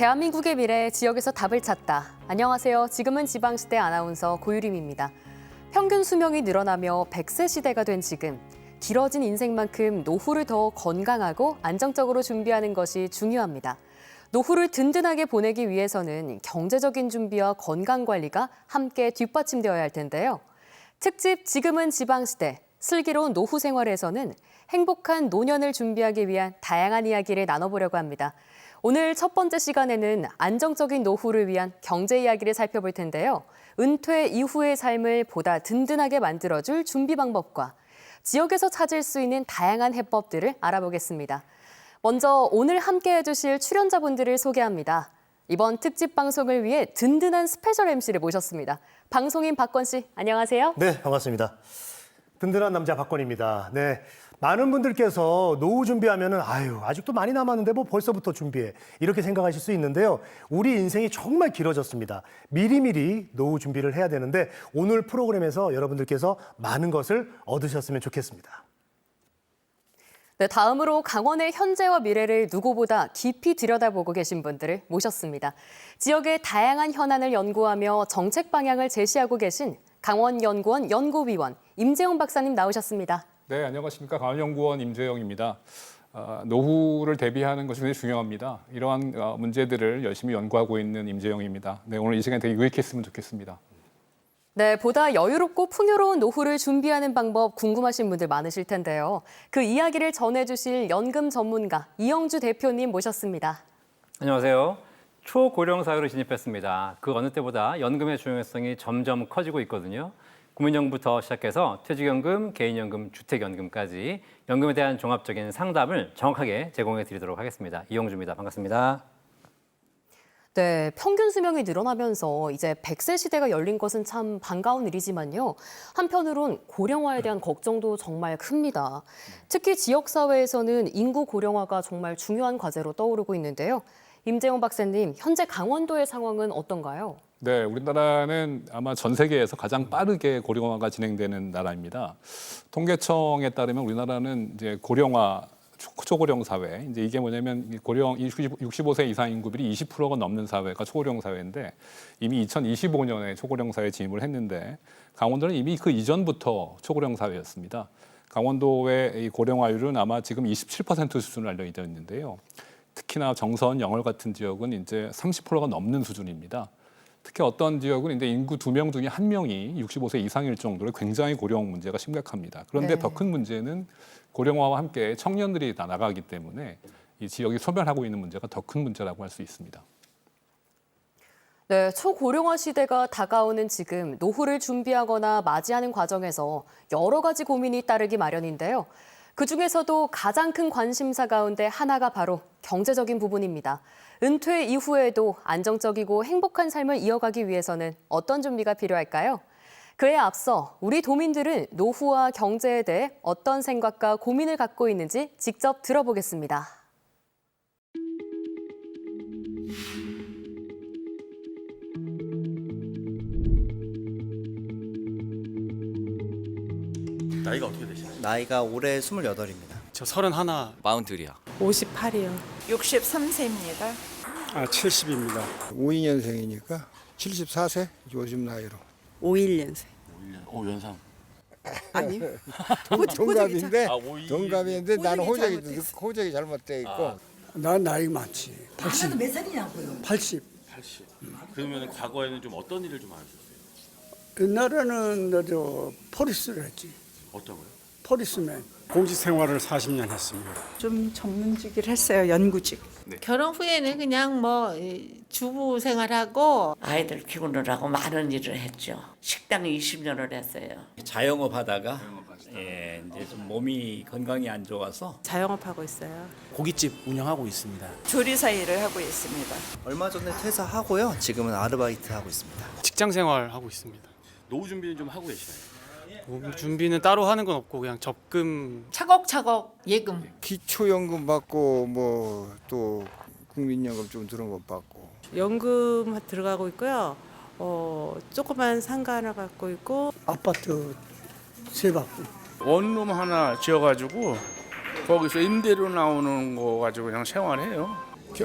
대한민국의 미래 지역에서 답을 찾다. 안녕하세요. 지금은 지방시대 아나운서 고유림입니다. 평균 수명이 늘어나며 100세 시대가 된 지금, 길어진 인생만큼 노후를 더 건강하고 안정적으로 준비하는 것이 중요합니다. 노후를 든든하게 보내기 위해서는 경제적인 준비와 건강관리가 함께 뒷받침되어야 할 텐데요. 특집 지금은 지방시대, 슬기로운 노후 생활에서는 행복한 노년을 준비하기 위한 다양한 이야기를 나눠보려고 합니다. 오늘 첫 번째 시간에는 안정적인 노후를 위한 경제 이야기를 살펴볼 텐데요. 은퇴 이후의 삶을 보다 든든하게 만들어줄 준비 방법과 지역에서 찾을 수 있는 다양한 해법들을 알아보겠습니다. 먼저 오늘 함께 해주실 출연자분들을 소개합니다. 이번 특집 방송을 위해 든든한 스페셜 MC를 모셨습니다. 방송인 박권 씨, 안녕하세요. 네, 반갑습니다. 든든한 남자 박권입니다. 네, 많은 분들께서 노후 준비하면은 아직도 많이 남았는데 뭐 벌써부터 준비해 이렇게 생각하실 수 있는데요. 우리 인생이 정말 길어졌습니다. 미리미리 노후 준비를 해야 되는데 오늘 프로그램에서 여러분들께서 많은 것을 얻으셨으면 좋겠습니다. 네, 다음으로 강원의 현재와 미래를 누구보다 깊이 들여다보고 계신 분들을 모셨습니다. 지역의 다양한 현안을 연구하며 정책 방향을 제시하고 계신 강원연구원 연구위원 임재영 박사님 나오셨습니다. 네, 안녕하십니까. 강원연구원 임재영입니다. 노후를 대비하는 것이 굉장히 중요합니다. 이러한 문제들을 열심히 연구하고 있는 임재영입니다. 네, 오늘 이 시간이 되게 유익했으면 좋겠습니다. 네, 보다 여유롭고 풍요로운 노후를 준비하는 방법 궁금하신 분들 많으실 텐데요. 그 이야기를 전해주실 연금 전문가 이영주 대표님 모셨습니다. 안녕하세요. 초고령 사회로 진입했습니다. 그 어느 때보다 연금의 중요성이 점점 커지고 있거든요. 국민연금부터 시작해서 퇴직연금, 개인연금, 주택연금까지 연금에 대한 종합적인 상담을 정확하게 제공해 드리도록 하겠습니다. 이영주입니다. 반갑습니다. 네, 평균 수명이 늘어나면서 이제 100세 시대가 열린 것은 참 반가운 일이지만요. 한편으론 고령화에 대한 걱정도 정말 큽니다. 특히 지역사회에서는 인구 고령화가 정말 중요한 과제로 떠오르고 있는데요. 임재용 박사님, 현재 강원도의 상황은 어떤가요? 네, 우리나라는 아마 전 세계에서 가장 빠르게 고령화가 진행되는 나라입니다. 통계청에 따르면 우리나라는 이제 고령화 초고령 사회, 이제 이게 뭐냐면 고령 65세 이상 인구비율이 20%가 넘는 사회가 초고령 사회인데 이미 2025년에 초고령 사회에 진입을 했는데 강원도는 이미 그 이전부터 초고령 사회였습니다. 강원도의 이 고령화율은 아마 지금 27% 수준을 알려져 있는데요. 특히나 정선, 영월 같은 지역은 이제 30%가 넘는 수준입니다. 특히 어떤 지역은 이제 인구 2명 중에 1명이 65세 이상일 정도로 굉장히 고령 문제가 심각합니다. 그런데 네. 더 큰 문제는 고령화와 함께 청년들이 다 나가기 때문에 이 지역이 소멸하고 있는 문제가 더 큰 문제라고 할 수 있습니다. 네, 초고령화 시대가 다가오는 지금 노후를 준비하거나 맞이하는 과정에서 여러 가지 고민이 따르기 마련인데요. 그중에서도 가장 큰 관심사 가운데 하나가 바로 경제적인 부분입니다. 은퇴 이후에도 안정적이고 행복한 삶을 이어가기 위해서는 어떤 준비가 필요할까요? 그에 앞서 우리 도민들은 노후와 경제에 대해 어떤 생각과 고민을 갖고 있는지 직접 들어보겠습니다. 나이가 어떻게 되시나요? 나이가 올해 28입니다. 저 31. 42이요. 58이요. 63세입니다. 70입니다. 52년생이니까 74세 요즘 나이로. 51년생. 연상. 아니. 동갑인데 오이. 동갑인데 나는 호적이 호적이 잘못돼 있고. 난 나이 많지. 80. 몇 살이냐고요? 80. 80. 그러면 과거에는 좀 어떤 일을 좀 하셨어요? 옛날에는 저 포리스를 했지. 어떤 거요? 포리스맨. 공직 생활을 40년 했습니다. 좀 전문직을 했어요. 연구직. 결혼 후에는 그냥 뭐 주부 생활하고 아이들 키우느라고 많은 일을 했죠. 식당 20년을 했어요. 자영업 하다가 이제 좀 몸이 건강이 안 좋아서 자영업하고 있어요. 고깃집 운영하고 있습니다. 조리사 일을 하고 있습니다. 얼마 전에 퇴사하고요. 지금은 아르바이트 하고 있습니다. 직장 생활 하고 있습니다. 노후 준비는 좀 하고 계시나요? 준비는 따로 하는 건 없고 그냥 적금 차곡차곡 예금. 기초연금 받고 뭐 또 국민연금 좀 들은 것 받고. 연금 들어가고 있고요. 조그만 상가 하나 갖고 있고. 아파트 세 바퀴. 원룸 하나 지어가지고 거기서 임대료 나오는 거 가지고 그냥 생활해요.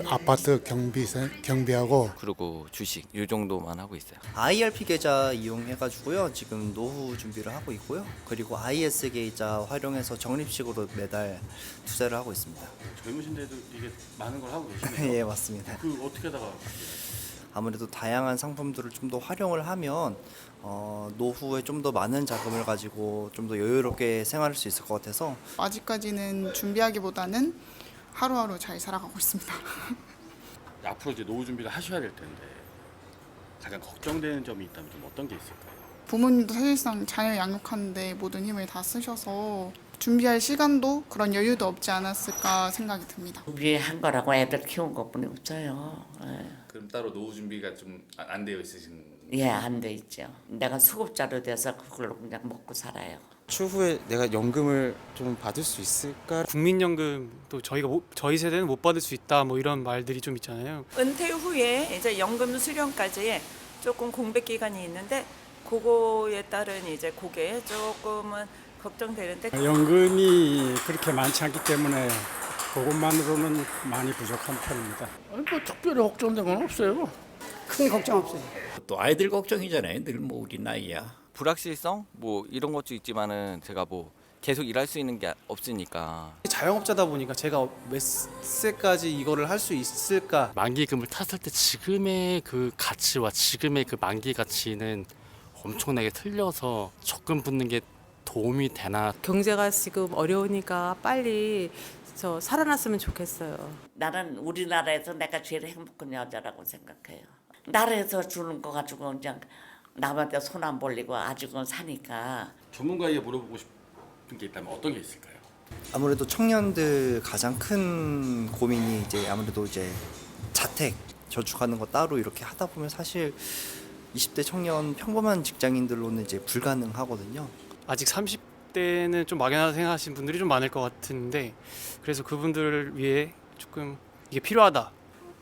아파트 경비하고 그리고 주식 이 정도만 하고 있어요. IRP 계좌 이용해가지고요. 지금 노후 준비를 하고 있고요. 그리고 IS 계좌 활용해서 적립식으로 매달 투자를 하고 있습니다. 젊으신데도 이게 많은 걸 하고 계시네요. 예, 맞습니다. 그 어떻게 하다가 아무래도 다양한 상품들을 좀 더 활용을 하면 노후에 좀 더 많은 자금을 가지고 좀 더 여유롭게 생활할 수 있을 것 같아서 아직까지는 준비하기보다는 하루하루 잘 살아가고 있습니다. 앞으로 이제 노후 준비를 하셔야 될 텐데 가장 걱정되는 점이 있다면 좀 어떤 게 있을까요? 부모님도 사실상 자녀 양육하는데 모든 힘을 다 쓰셔서 준비할 시간도 그런 여유도 없지 않았을까 생각이 듭니다. 준비한 거라고 애들 키운 것뿐이 없어요. 그럼 따로 노후 준비가 좀 안 되어 있으신? 예, 안 돼 있죠. 내가 수급자로 돼서 그걸로 그냥 먹고 살아요. 추후에 내가 연금을 좀 받을 수 있을까? 국민연금도 저희 세대는 못 받을 수 있다 뭐 이런 말들이 좀 있잖아요. 은퇴 후에 이제 연금 수령까지 조금 공백 기간이 있는데 그거에 따른 이제 그게 조금은 걱정되는데 연금이 그렇게 많지 않기 때문에 그것만으로는 많이 부족한 편입니다. 뭐 특별히 걱정된 건 없어요. 큰 걱정 없어요. 또 아이들 걱정이잖아요. 늘 뭐 우리 나이야. 불확실성 뭐 이런 것도 있지만은 제가 뭐 계속 일할 수 있는 게 없으니까. 자영업자다 보니까 제가 몇 세까지 이거를 할 수 있을까? 만기금을 탔을 때 지금의 그 가치와 지금의 그 만기 가치는 엄청나게 틀려서 적금 붙는 게 도움이 되나. 경제가 지금 어려우니까 빨리 살아났으면 좋겠어요. 나는 우리나라에서 내가 제일 행복한 여자라고 생각해요. 나라에서 주는 거 가지고 그냥 남한테 손 안 벌리고 아직은 사니까. 전문가에게 물어보고 싶은 게 있다면 어떤 게 있을까요? 아무래도 청년들 가장 큰 고민이 이제 아무래도 이제 자택 저축하는 거 따로 이렇게 하다 보면 사실 20대 청년 평범한 직장인들로는 이제 불가능하거든요. 아직 30대는 좀 막연하다 생각하시는 분들이 좀 많을 것 같은데 그래서 그분들을 위해 조금 이게 필요하다.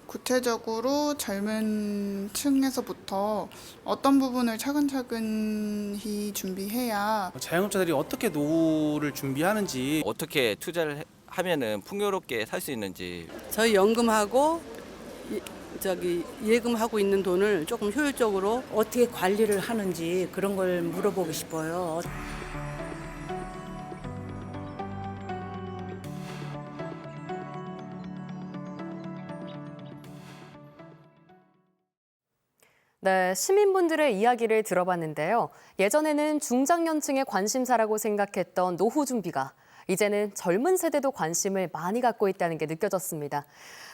구체적으로 젊은 층에서부터 어떤 부분을 차근차근히 준비해야 자영업자들이 어떻게 노후를 준비하는지 어떻게 투자를 하면은 풍요롭게 살 수 있는지. 저희 연금하고 예금하고 있는 돈을 조금 효율적으로 어떻게 관리를 하는지 그런 걸 물어보고 싶어요. 네, 시민분들의 이야기를 들어봤는데요. 예전에는 중장년층의 관심사라고 생각했던 노후 준비가 이제는 젊은 세대도 관심을 많이 갖고 있다는 게 느껴졌습니다.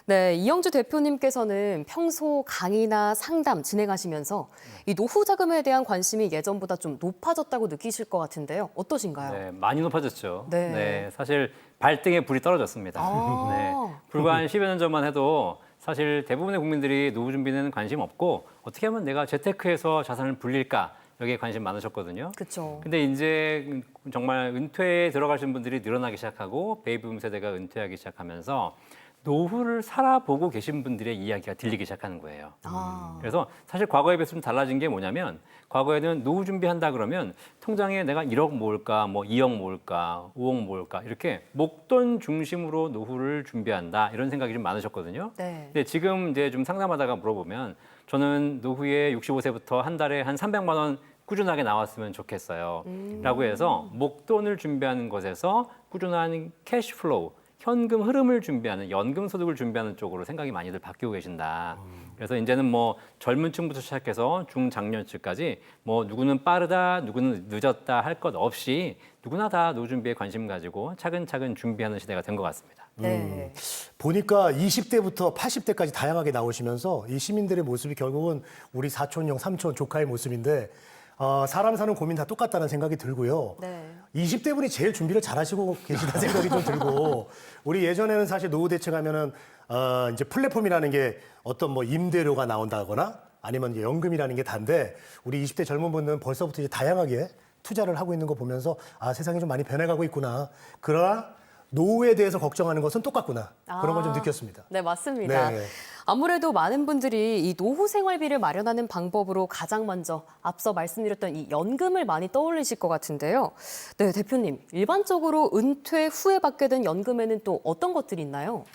네, 이영주 대표님께서는 평소 강의나 상담 진행하시면서 이 노후 자금에 대한 관심이 예전보다 좀 높아졌다고 느끼실 것 같은데요. 어떠신가요? 네, 많이 높아졌죠. 네. 네, 사실 발등에 불이 떨어졌습니다. 네, 불과 한 10여 년 전만 해도 사실 대부분의 국민들이 노후 준비는 관심 없고 어떻게 하면 내가 재테크에서 자산을 불릴까 여기에 관심 많으셨거든요. 그렇죠. 근데 이제 정말 은퇴에 들어가신 분들이 늘어나기 시작하고 베이비붐 세대가 은퇴하기 시작하면서 노후를 살아보고 계신 분들의 이야기가 들리기 시작하는 거예요. 그래서 사실 과거에 비해서 좀 달라진 게 뭐냐면 과거에는 노후 준비한다 그러면 통장에 내가 1억 모을까, 뭐 2억 모을까, 5억 모을까 이렇게 목돈 중심으로 노후를 준비한다 이런 생각이 좀 많으셨거든요. 네. 근데 지금 이제 좀 상담하다가 물어보면 저는 노후에 65세부터 한 달에 한 300만 원 꾸준하게 나왔으면 좋겠어요. 라고 해서 목돈을 준비하는 것에서 꾸준한 캐시플로우, 현금 흐름을 준비하는 연금 소득을 준비하는 쪽으로 생각이 많이들 바뀌고 계신다. 그래서 이제는 뭐 젊은 층부터 시작해서 중장년층까지 뭐 누구는 빠르다, 누구는 늦었다 할 것 없이 누구나 다 노후 준비에 관심 가지고 차근차근 준비하는 시대가 된 것 같습니다. 네. 보니까 20대부터 80대까지 다양하게 나오시면서 이 시민들의 모습이 결국은 우리 사촌 형, 삼촌, 조카의 모습인데 사람 사는 고민 다 똑같다는 생각이 들고요. 네. 20대 분이 제일 준비를 잘하시고 계시다는 생각이 좀 들고 우리 예전에는 사실 노후 대책하면은 이제 플랫폼이라는 게 어떤 뭐 임대료가 나온다거나 아니면 이제 연금이라는 게 단데 우리 20대 젊은 분들은 벌써부터 이제 다양하게 투자를 하고 있는 거 보면서 아 세상이 좀 많이 변해가고 있구나. 그러나 노후에 대해서 걱정하는 것은 똑같구나. 그런 걸 좀 느꼈습니다. 네, 맞습니다. 네. 아무래도 많은 분들이 이 노후 생활비를 마련하는 방법으로 가장 먼저 앞서 말씀드렸던 이 연금을 많이 떠올리실 것 같은데요. 네, 대표님. 일반적으로 은퇴 후에 받게 된 연금에는 또 어떤 것들이 있나요?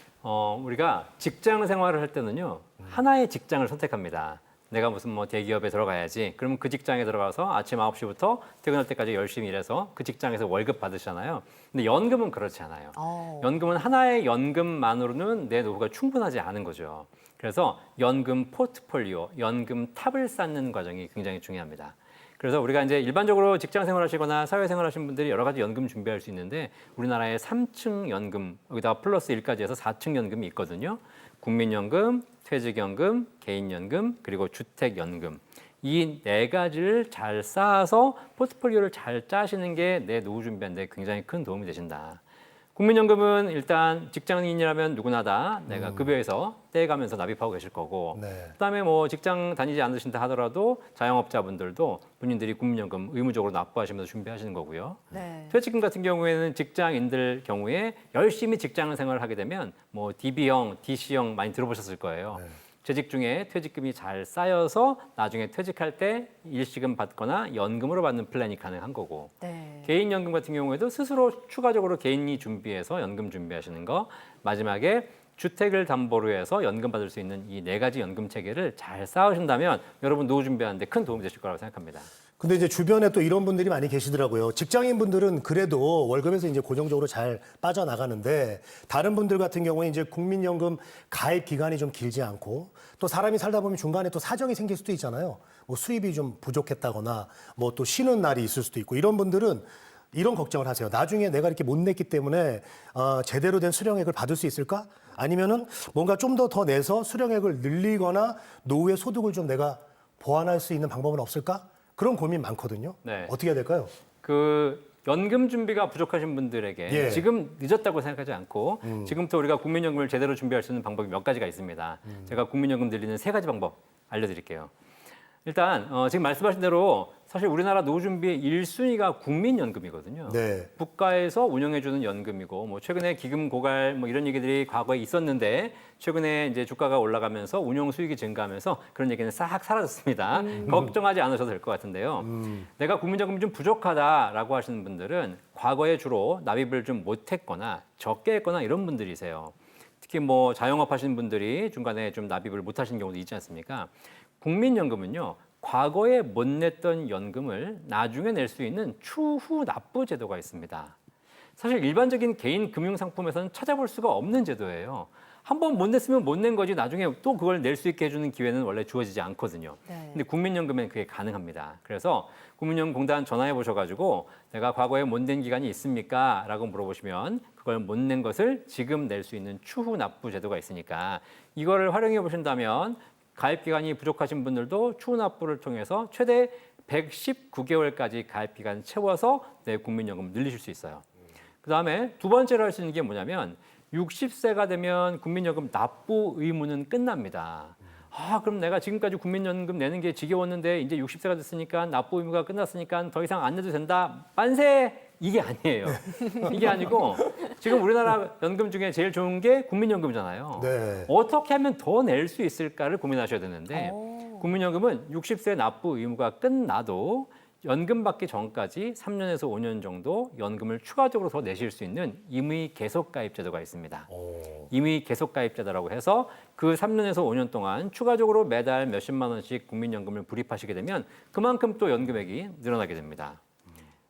우리가 직장 생활을 할 때는요, 하나의 직장을 선택합니다. 내가 무슨 뭐 대기업에 들어가야지. 그러면 그 직장에 들어가서 아침 9시부터 퇴근할 때까지 열심히 일해서 그 직장에서 월급 받으시잖아요. 근데 연금은 그렇지 않아요. 연금은 하나의 연금만으로는 내 노후가 충분하지 않은 거죠. 그래서 연금 포트폴리오, 연금 탑을 쌓는 과정이 굉장히 중요합니다. 그래서 우리가 이제 일반적으로 직장 생활하시거나 사회생활 하시는 분들이 여러 가지 연금 준비할 수 있는데 우리나라에 3층 연금, 여기다가 플러스 1까지 해서 4층 연금이 있거든요. 국민연금, 퇴직연금, 개인연금, 그리고 주택연금. 이 네 가지를 잘 쌓아서 포트폴리오를 잘 짜시는 게 내 노후 준비하는 데 굉장히 큰 도움이 되신다. 국민연금은 일단 직장인이라면 누구나 다 내가 급여에서 떼가면서 납입하고 계실 거고, 그다음에 뭐 직장 다니지 않으신다 하더라도 자영업자분들도 본인들이 국민연금 의무적으로 납부하시면서 준비하시는 거고요. 퇴직금 같은 경우에는 직장인들 경우에 열심히 직장 생활을 하게 되면 뭐 DB형, DC형 많이 들어보셨을 거예요. 재직 중에 퇴직금이 잘 쌓여서 나중에 퇴직할 때 일시금 받거나 연금으로 받는 플랜이 가능한 거고, 개인연금 같은 경우에도 스스로 추가적으로 개인이 준비해서 연금 준비하시는 거, 마지막에 주택을 담보로 해서 연금 받을 수 있는 이 네 가지 연금 체계를 잘 쌓으신다면 여러분 노후 준비하는 데 큰 도움이 되실 거라고 생각합니다. 근데 이제 주변에 또 이런 분들이 많이 계시더라고요. 직장인 분들은 그래도 월급에서 이제 고정적으로 잘 빠져나가는데 다른 분들 같은 경우에 이제 국민연금 가입 기간이 좀 길지 않고 또 사람이 살다 보면 중간에 또 사정이 생길 수도 있잖아요. 뭐 수입이 좀 부족했다거나 뭐 또 쉬는 날이 있을 수도 있고 이런 분들은 이런 걱정을 하세요. 나중에 내가 이렇게 못 냈기 때문에 제대로 된 수령액을 받을 수 있을까? 아니면은 뭔가 좀 더 내서 수령액을 늘리거나 노후의 소득을 좀 내가 보완할 수 있는 방법은 없을까? 그런 고민 많거든요. 어떻게 해야 될까요? 그 연금 준비가 부족하신 분들에게 지금 늦었다고 생각하지 않고 지금부터 우리가 국민연금을 제대로 준비할 수 있는 방법이 몇 가지가 있습니다. 제가 국민연금 늘리는 3가지 방법 알려드릴게요. 일단 지금 말씀하신 대로 사실 우리나라 노후 준비의 1순위가 국민연금이거든요. 국가에서 운영해주는 연금이고 뭐 최근에 기금 고갈 뭐 이런 얘기들이 과거에 있었는데 최근에 이제 주가가 올라가면서 운용 수익이 증가하면서 그런 얘기는 싹 사라졌습니다. 걱정하지 않으셔도 될 것 같은데요. 내가 국민연금이 좀 부족하다라고 하시는 분들은 과거에 주로 납입을 좀 못했거나 적게 했거나 이런 분들이세요. 특히 뭐 자영업 하시는 분들이 중간에 좀 납입을 못하시는 경우도 있지 않습니까? 국민연금은요, 과거에 못 냈던 연금을 나중에 낼 수 있는 추후 납부 제도가 있습니다. 사실 일반적인 개인 금융상품에서는 찾아볼 수가 없는 제도예요. 한 번 못 냈으면 못 낸 거지 나중에 또 그걸 낼 수 있게 해주는 기회는 원래 주어지지 않거든요. 근데 국민연금엔 그게 가능합니다. 그래서 국민연금공단 전화해 보셔가지고 내가 과거에 못 낸 기간이 있습니까? 라고 물어보시면 그걸 못 낸 것을 지금 낼 수 있는 추후 납부 제도가 있으니까 이거를 활용해 보신다면 가입 기간이 부족하신 분들도 추후 납부를 통해서 최대 119개월까지 가입 기간 채워서 내 국민연금 늘리실 수 있어요. 그다음에 두 번째로 할 수 있는 게 뭐냐면 60세가 되면 국민연금 납부 의무는 끝납니다. 그럼 내가 지금까지 국민연금 내는 게 지겨웠는데 이제 60세가 됐으니까 납부 의무가 끝났으니까 더 이상 안 내도 된다. 만세! 이게 아니에요. 이게 아니고 지금 우리나라 연금 중에 제일 좋은 게 국민연금이잖아요. 어떻게 하면 더 낼 수 있을까를 고민하셔야 되는데 국민연금은 60세 납부 의무가 끝나도 연금 받기 전까지 3년에서 5년 정도 연금을 추가적으로 더 내실 수 있는 임의 계속가입 제도가 있습니다. 임의 계속가입 제도라고 해서 그 3년에서 5년 동안 추가적으로 매달 몇십만 원씩 국민연금을 불입하시게 되면 그만큼 또 연금액이 늘어나게 됩니다.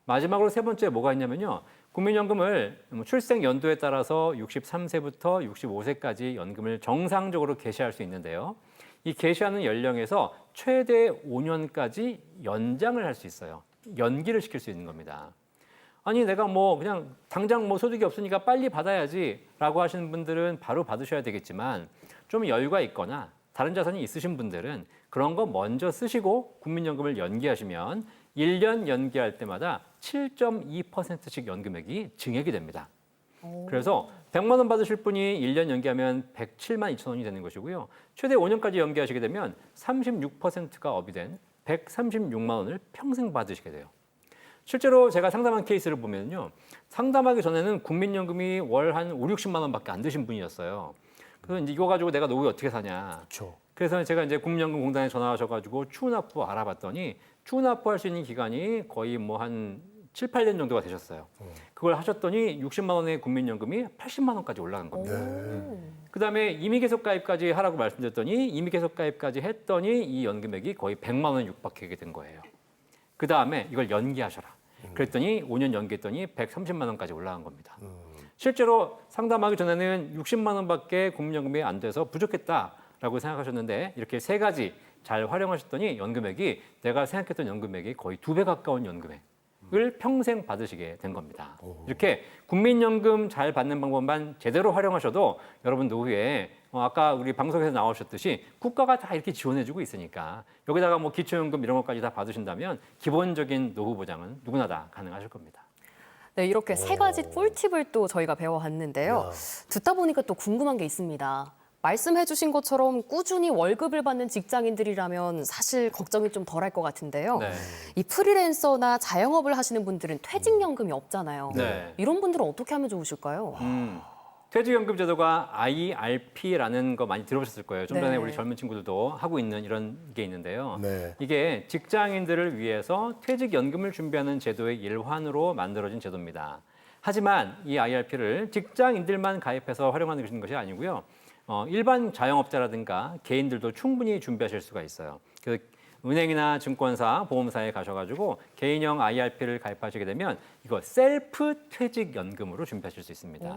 마지막으로 세 번째 뭐가 있냐면요. 국민연금을 출생 연도에 따라서 63세부터 65세까지 연금을 정상적으로 개시할 수 있는데요. 이 개시하는 연령에서 최대 5년까지 연장을 할 수 있어요. 연기를 시킬 수 있는 겁니다. 아니 내가 뭐 그냥 당장 뭐 소득이 없으니까 빨리 받아야지라고 하시는 분들은 바로 받으셔야 되겠지만 좀 여유가 있거나 다른 자산이 있으신 분들은 그런 거 먼저 쓰시고 국민연금을 연기하시면 1년 연기할 때마다 7.2%씩 연금액이 증액이 됩니다. 그래서 100만 원 받으실 분이 1년 연기하면 107만 2천 원이 되는 것이고요. 최대 5년까지 연기하시게 되면 36%가 업이 된 136만 원을 평생 받으시게 돼요. 실제로 제가 상담한 케이스를 보면요. 상담하기 전에는 국민연금이 월 한 5, 60만 원밖에 안 드신 분이었어요. 그래서 이제 이거 가지고 내가 노후에 어떻게 사냐. 그래서 제가 이제 국민연금 공단에 전화하셔가지고 추후 납부 알아봤더니 추후 납부할 수 있는 기간이 거의 뭐 한 7, 8년 정도가 되셨어요. 그걸 하셨더니 60만 원의 국민연금이 80만 원까지 올라간 겁니다. 그다음에 임의계속가입까지 하라고 말씀드렸더니 임의계속가입까지 했더니 이 연금액이 거의 100만 원 육박하게 된 거예요. 그다음에 이걸 연기하셔라. 그랬더니 5년 연기했더니 130만 원까지 올라간 겁니다. 실제로 상담하기 전에는 60만 원밖에 국민연금이 안 돼서 부족했다라고 생각하셨는데 이렇게 세 가지 잘 활용하셨더니 연금액이 내가 생각했던 연금액이 거의 2배 가까운 연금액을 평생 받으시게 된 겁니다. 이렇게 국민연금 잘 받는 방법만 제대로 활용하셔도 여러분 노후에 아까 우리 방송에서 나오셨듯이 국가가 다 이렇게 지원해주고 있으니까 여기다가 뭐 기초연금 이런 것까지 다 받으신다면 기본적인 노후 보장은 누구나 다 가능하실 겁니다. 네, 이렇게 세 가지 꿀팁을 또 저희가 배워왔는데요. 듣다 보니까 또 궁금한 게 있습니다. 말씀해 주신 것처럼 꾸준히 월급을 받는 직장인들이라면 사실 걱정이 좀 덜할 것 같은데요. 네. 이 프리랜서나 자영업을 하시는 분들은 퇴직연금이 없잖아요. 네. 이런 분들은 어떻게 하면 좋으실까요? 퇴직연금 제도가 IRP라는 거 많이 들어보셨을 거예요. 좀 전에 네. 우리 젊은 친구들도 하고 있는 이런 게 있는데요. 네. 이게 직장인들을 위해서 퇴직연금을 준비하는 제도의 일환으로 만들어진 제도입니다. 하지만 이 IRP를 직장인들만 가입해서 활용하는 것이 아니고요. 일반 자영업자라든가 개인들도 충분히 준비하실 수가 있어요. 그래서 은행이나 증권사, 보험사에 가셔가지고 개인형 IRP를 가입하시게 되면 이거 셀프 퇴직연금으로 준비하실 수 있습니다.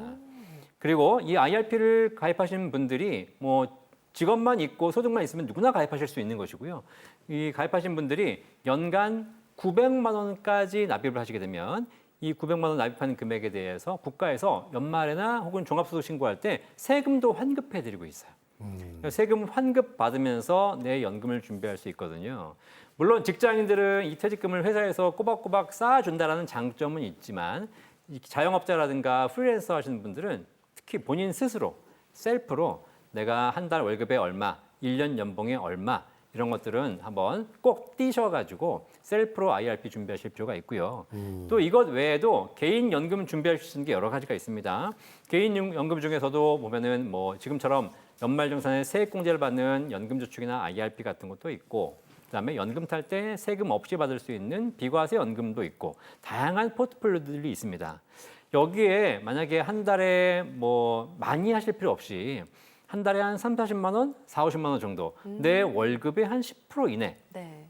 그리고 이 IRP를 가입하시는 분들이 뭐 직업만 있고 소득만 있으면 누구나 가입하실 수 있는 것이고요. 이 가입하신 분들이 연간 900만 원까지 납입을 하시게 되면 이 900만 원 납입하는 금액에 대해서 국가에서 연말에나 혹은 종합소득 신고할 때 세금도 환급해드리고 있어요. 세금 환급 받으면서 내 연금을 준비할 수 있거든요. 물론 직장인들은 이 퇴직금을 회사에서 꼬박꼬박 쌓아준다는 장점은 있지만 자영업자라든가 프리랜서 하시는 분들은 특히 본인 스스로 셀프로 내가 한 달 월급에 얼마, 1년 연봉에 얼마 이런 것들은 한번 꼭 띄셔가지고 셀프로 IRP 준비하실 필요가 있고요. 또 이것 외에도 개인 연금 준비하실 수 있는 게 여러 가지가 있습니다. 개인 연금 중에서도 보면은 뭐 지금처럼 연말정산에 세액공제를 받는 연금저축이나 IRP 같은 것도 있고, 그다음에 연금 탈 때 세금 없이 받을 수 있는 비과세 연금도 있고 다양한 포트폴리오들이 있습니다. 여기에 만약에 한 달에 뭐 많이 하실 필요 없이 한 달에 한 3, 40만 원, 4, 50만 원 정도 내 월급의 한 10% 이내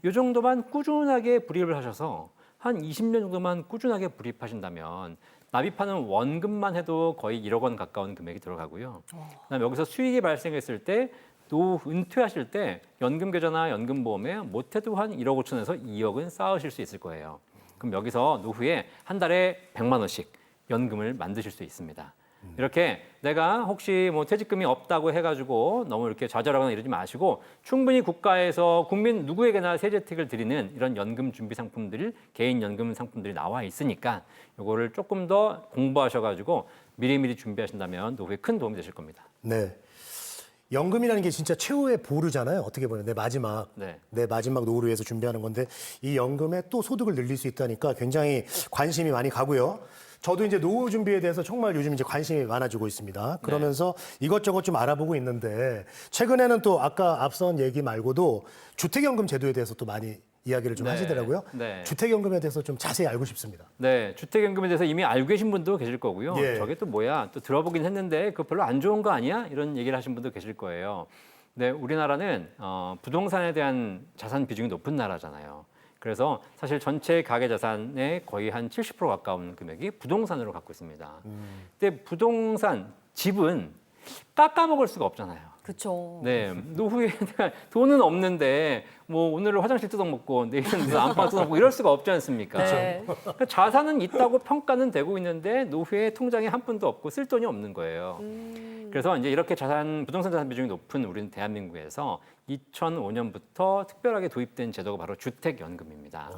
이 정도만 꾸준하게 불입을 하셔서 한 20년 정도만 꾸준하게 불입하신다면 납입하는 원금만 해도 거의 1억 원 가까운 금액이 들어가고요. 그다음에 여기서 수익이 발생했을 때 또 은퇴하실 때 연금계좌나 연금보험에 못해도 한 1억 5천에서 2억은 쌓으실 수 있을 거예요. 그럼 여기서 노후에 한 달에 100만 원씩 연금을 만드실 수 있습니다. 이렇게 내가 혹시 뭐 퇴직금이 없다고 해가지고 너무 이렇게 좌절하거나 이러지 마시고 충분히 국가에서 국민 누구에게나 세제 혜택을 드리는 이런 연금 준비 상품들, 개인 연금 상품들이 나와 있으니까 이거를 조금 더 공부하셔가지고 미리미리 준비하신다면 노후에 큰 도움이 되실 겁니다. 네. 연금이라는 게 진짜 최후의 보루잖아요. 어떻게 보면 내 마지막 노후를 위해서 준비하는 건데 이 연금에 또 소득을 늘릴 수 있다니까 굉장히 관심이 많이 가고요. 저도 이제 노후 준비에 대해서 정말 요즘 이제 관심이 많아지고 있습니다. 그러면서 이것저것 좀 알아보고 있는데 최근에는 또 아까 앞선 얘기 말고도 주택연금 제도에 대해서 또 많이 이야기를 좀 하시더라고요. 주택연금에 대해서 좀 자세히 알고 싶습니다. 네, 주택연금에 대해서 이미 알고 계신 분도 계실 거고요. 저게 또 뭐야? 또 들어보긴 했는데 그거 별로 안 좋은 거 아니야? 이런 얘기를 하신 분도 계실 거예요. 네, 우리나라는 부동산에 대한 자산 비중이 높은 나라잖아요. 그래서 사실 전체 가계 자산의 거의 한 70% 가까운 금액이 부동산으로 갖고 있습니다. 근데 부동산, 집은 깎아먹을 수가 없잖아요. 그렇죠. 네, 노후에 돈은 없는데 뭐 오늘은 화장실 뜯어먹고 내일은 안방 뜯어먹고 이럴 수가 없지 않습니까? 그러니까 자산은 있다고 평가는 되고 있는데 노후에 통장에 한 푼도 없고 쓸 돈이 없는 거예요. 그래서 이제 이렇게 부동산 자산 비중이 높은 우리는 대한민국에서 2005년부터 특별하게 도입된 제도가 바로 주택연금입니다.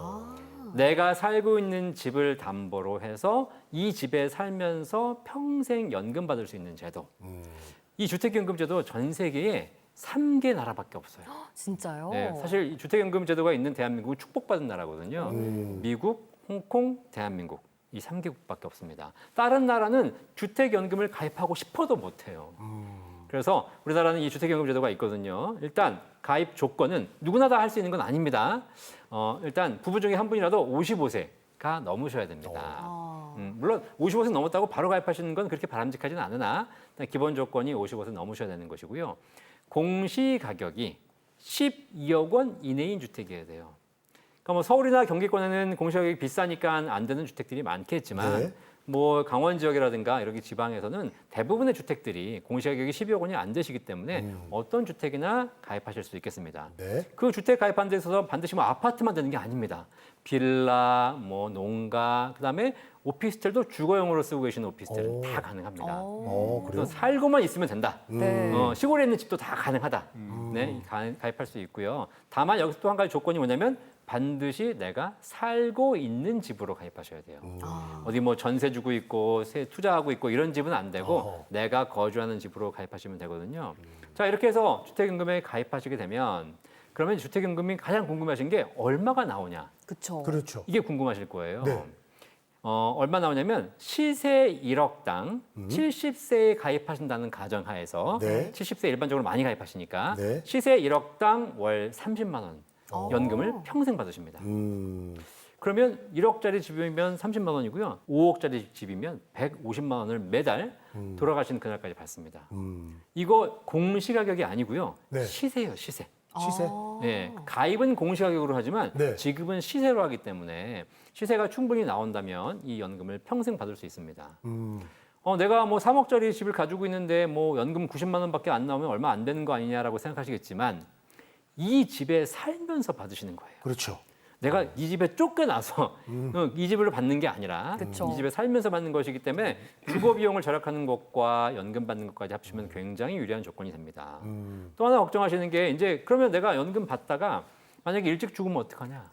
내가 살고 있는 집을 담보로 해서 이 집에 살면서 평생 연금 받을 수 있는 제도. 이 주택연금 제도 전 세계에 3개 나라밖에 없어요. 진짜요? 네, 사실 이 주택연금 제도가 있는 대한민국은 축복받은 나라거든요. 미국, 홍콩, 대한민국. 이 3개국밖에 없습니다. 다른 나라는 주택연금을 가입하고 싶어도 못해요. 그래서 우리나라는 이 주택연금 제도가 있거든요. 일단 가입 조건은 누구나 다 할 수 있는 건 아닙니다. 일단 부부 중에 한 분이라도 55세가 넘으셔야 됩니다. 물론 55세 넘었다고 바로 가입하시는 건 그렇게 바람직하지는 않으나 기본 조건이 55세 넘으셔야 되는 것이고요. 공시 가격이 12억 원 이내인 주택이어야 돼요. 그러니까 뭐 서울이나 경기권에는 공시 가격이 비싸니까 안 되는 주택들이 많겠지만 네. 뭐 강원 지역이라든가 이렇게 지방에서는 대부분의 주택들이 공시 가격이 12억 원이 안 되시기 때문에 어떤 주택이나 가입하실 수 있겠습니다. 네. 그 주택 가입하는 데 있어서 반드시 뭐 아파트만 되는 게 아닙니다. 빌라, 뭐 농가, 그다음에 오피스텔도 주거용으로 쓰고 계시는 오피스텔은 다 가능합니다. 그래요? 그래서 살고만 있으면 된다. 네. 시골에 있는 집도 다 가능하다. 네, 가입할 수 있고요. 다만 여기서 또 한 가지 조건이 뭐냐면 반드시 내가 살고 있는 집으로 가입하셔야 돼요. 어디 뭐 전세 주고 있고 세 투자하고 있고 이런 집은 안 되고 내가 거주하는 집으로 가입하시면 되거든요. 자, 이렇게 해서 주택연금에 가입하시게 되면 그러면 주택연금이 가장 궁금하신 게 얼마가 나오냐. 그렇죠. 그렇죠. 이게 궁금하실 거예요. 네. 얼마 나오냐면 시세 1억당 70세에 가입하신다는 가정하에서 네. 70세 일반적으로 많이 가입하시니까 네. 시세 1억당 월 30만 원 연금을 평생 받으십니다. 그러면 1억짜리 집이면 30만 원이고요. 5억짜리 집이면 150만 원을 매달 돌아가시는 그날까지 받습니다. 이거 공시가격이 아니고요. 네. 시세예요, 시세. 시세? 네, 가입은 공시가격으로 하지만 네. 지급은 시세로 하기 때문에 시세가 충분히 나온다면 이 연금을 평생 받을 수 있습니다. 내가 뭐 3억짜리 집을 가지고 있는데 뭐 연금 90만 원밖에 안 나오면 얼마 안 되는 거 아니냐라고 생각하시겠지만 이 집에 살면서 받으시는 거예요. 그렇죠. 내가 이 집에 쫓겨나서 이 집을 받는 게 아니라 그쵸. 이 집에 살면서 받는 것이기 때문에 주거 비용을 절약하는 것과 연금 받는 것까지 합치면 굉장히 유리한 조건이 됩니다. 또 하나 걱정하시는 게 이제 그러면 내가 연금 받다가 만약에 일찍 죽으면 어떡하냐?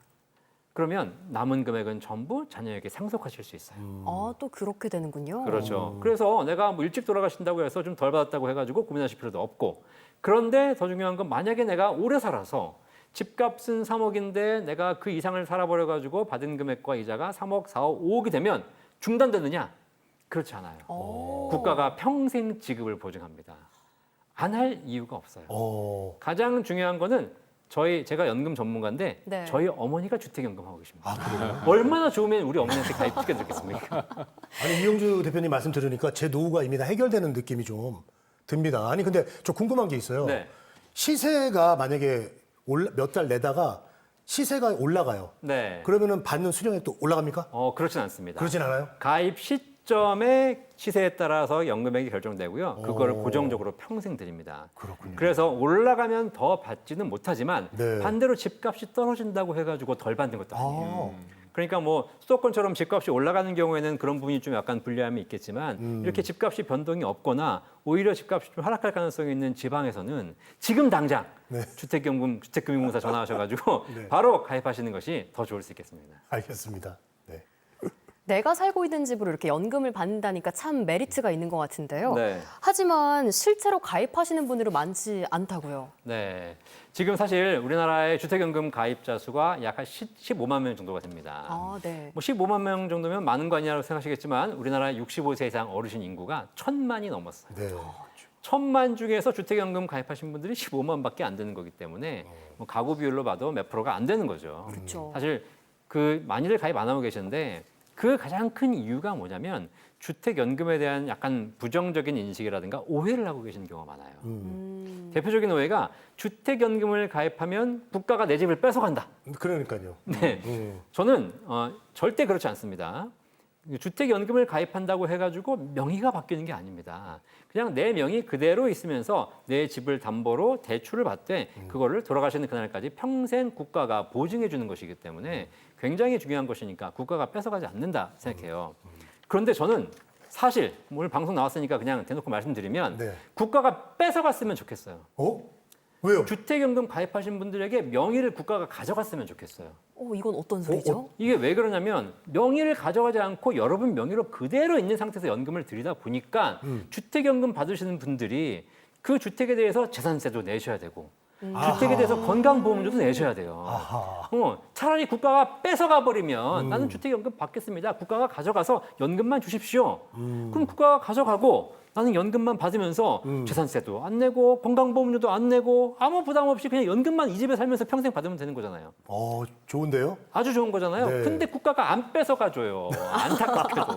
그러면 남은 금액은 전부 자녀에게 상속하실 수 있어요. 또 그렇게 되는군요. 그렇죠. 그래서 내가 뭐 일찍 돌아가신다고 해서 좀 덜 받았다고 해가지고 고민하실 필요도 없고 그런데 더 중요한 건 만약에 내가 오래 살아서 집값은 3억인데 내가 그 이상을 살아버려가지고 받은 금액과 이자가 3억, 4억, 5억이 되면 중단되느냐? 그렇지 않아요. 국가가 평생 지급을 보증합니다. 안 할 이유가 없어요. 가장 중요한 거는 제가 연금 전문가인데 네. 저희 어머니가 주택연금 하고 계십니다. 얼마나 좋으면 우리 어머니한테 가입시켜드렸겠습니까? 아니 이용주 대표님 말씀 들으니까 제 노후가 이미 다 해결되는 느낌이 좀 듭니다. 아니 근데 저 궁금한 게 있어요. 네. 시세가 만약에 몇 달 내다가 시세가 올라가요. 네. 그러면은 받는 수령액도 올라갑니까? 그렇진 않습니다. 그렇진 않아요? 가입 시점의 시세에 따라서 연금액이 결정되고요. 그거를 고정적으로 평생 드립니다. 그렇군요. 그래서 올라가면 더 받지는 못하지만 네. 반대로 집값이 떨어진다고 해가지고 덜 받는 것도 아니에요. 그러니까 뭐 수도권처럼 집값이 올라가는 경우에는 그런 부분이 좀 약간 불리함이 있겠지만 이렇게 집값이 변동이 없거나 오히려 집값이 좀 하락할 가능성이 있는 지방에서는 지금 당장 네. 주택금융공사 전화하셔가지고 네. 바로 가입하시는 것이 더 좋을 수 있겠습니다. 알겠습니다. 네. 내가 살고 있는 집으로 이렇게 연금을 받는다니까 참 메리트가 있는 것 같은데요. 네. 하지만 실제로 가입하시는 분들은 많지 않다고요. 네. 지금 사실 우리나라의 주택연금 가입자 수가 약 한 15만 명 정도가 됩니다. 네. 뭐 15만 명 정도면 많은 거 아니냐고 생각하시겠지만 우리나라 65세 이상 어르신 인구가 1,000만이 넘었어요. 네. 1,000만 중에서 주택연금 가입하신 분들이 15만밖에 안 되는 거기 때문에 뭐 가구 비율로 봐도 몇 프로가 안 되는 거죠. 그렇죠. 사실 많이들 가입 안 하고 계시는데 그 가장 큰 이유가 뭐냐면 주택연금에 대한 약간 부정적인 인식이라든가 오해를 하고 계시는 경우가 많아요. 대표적인 오해가 주택연금을 가입하면 국가가 내 집을 뺏어간다. 그러니까요. 네, 저는 절대 그렇지 않습니다. 주택연금을 가입한다고 해가지고 명의가 바뀌는 게 아닙니다. 그냥 내 명의 그대로 있으면서 내 집을 담보로 대출을 받되 그거를 돌아가시는 그날까지 평생 국가가 보증해 주는 것이기 때문에 굉장히 중요한 것이니까 국가가 뺏어가지 않는다 생각해요. 그런데 저는 사실 오늘 방송 나왔으니까 그냥 대놓고 말씀드리면 네. 국가가 뺏어갔으면 좋겠어요. 왜요? 주택연금 가입하신 분들에게 명의를 국가가 가져갔으면 좋겠어요. 이건 어떤 소리죠? 이게 왜 그러냐면 명의를 가져가지 않고 여러분 명의로 그대로 있는 상태에서 연금을 드리다 보니까 주택연금 받으시는 분들이 그 주택에 대해서 재산세도 내셔야 되고 주택에 대해서 건강보험료도 내셔야 돼요. 차라리 국가가 뺏어가 버리면 나는 주택연금 받겠습니다. 국가가 가져가서 연금만 주십시오. 그럼 국가가 가져가고 나는 연금만 받으면서 재산세도 안 내고 건강보험료도 안 내고 아무 부담 없이 그냥 연금만 이 집에 살면서 평생 받으면 되는 거잖아요. 좋은데요? 아주 좋은 거잖아요. 네. 근데 국가가 안 뺏어가줘요. 안타깝게도.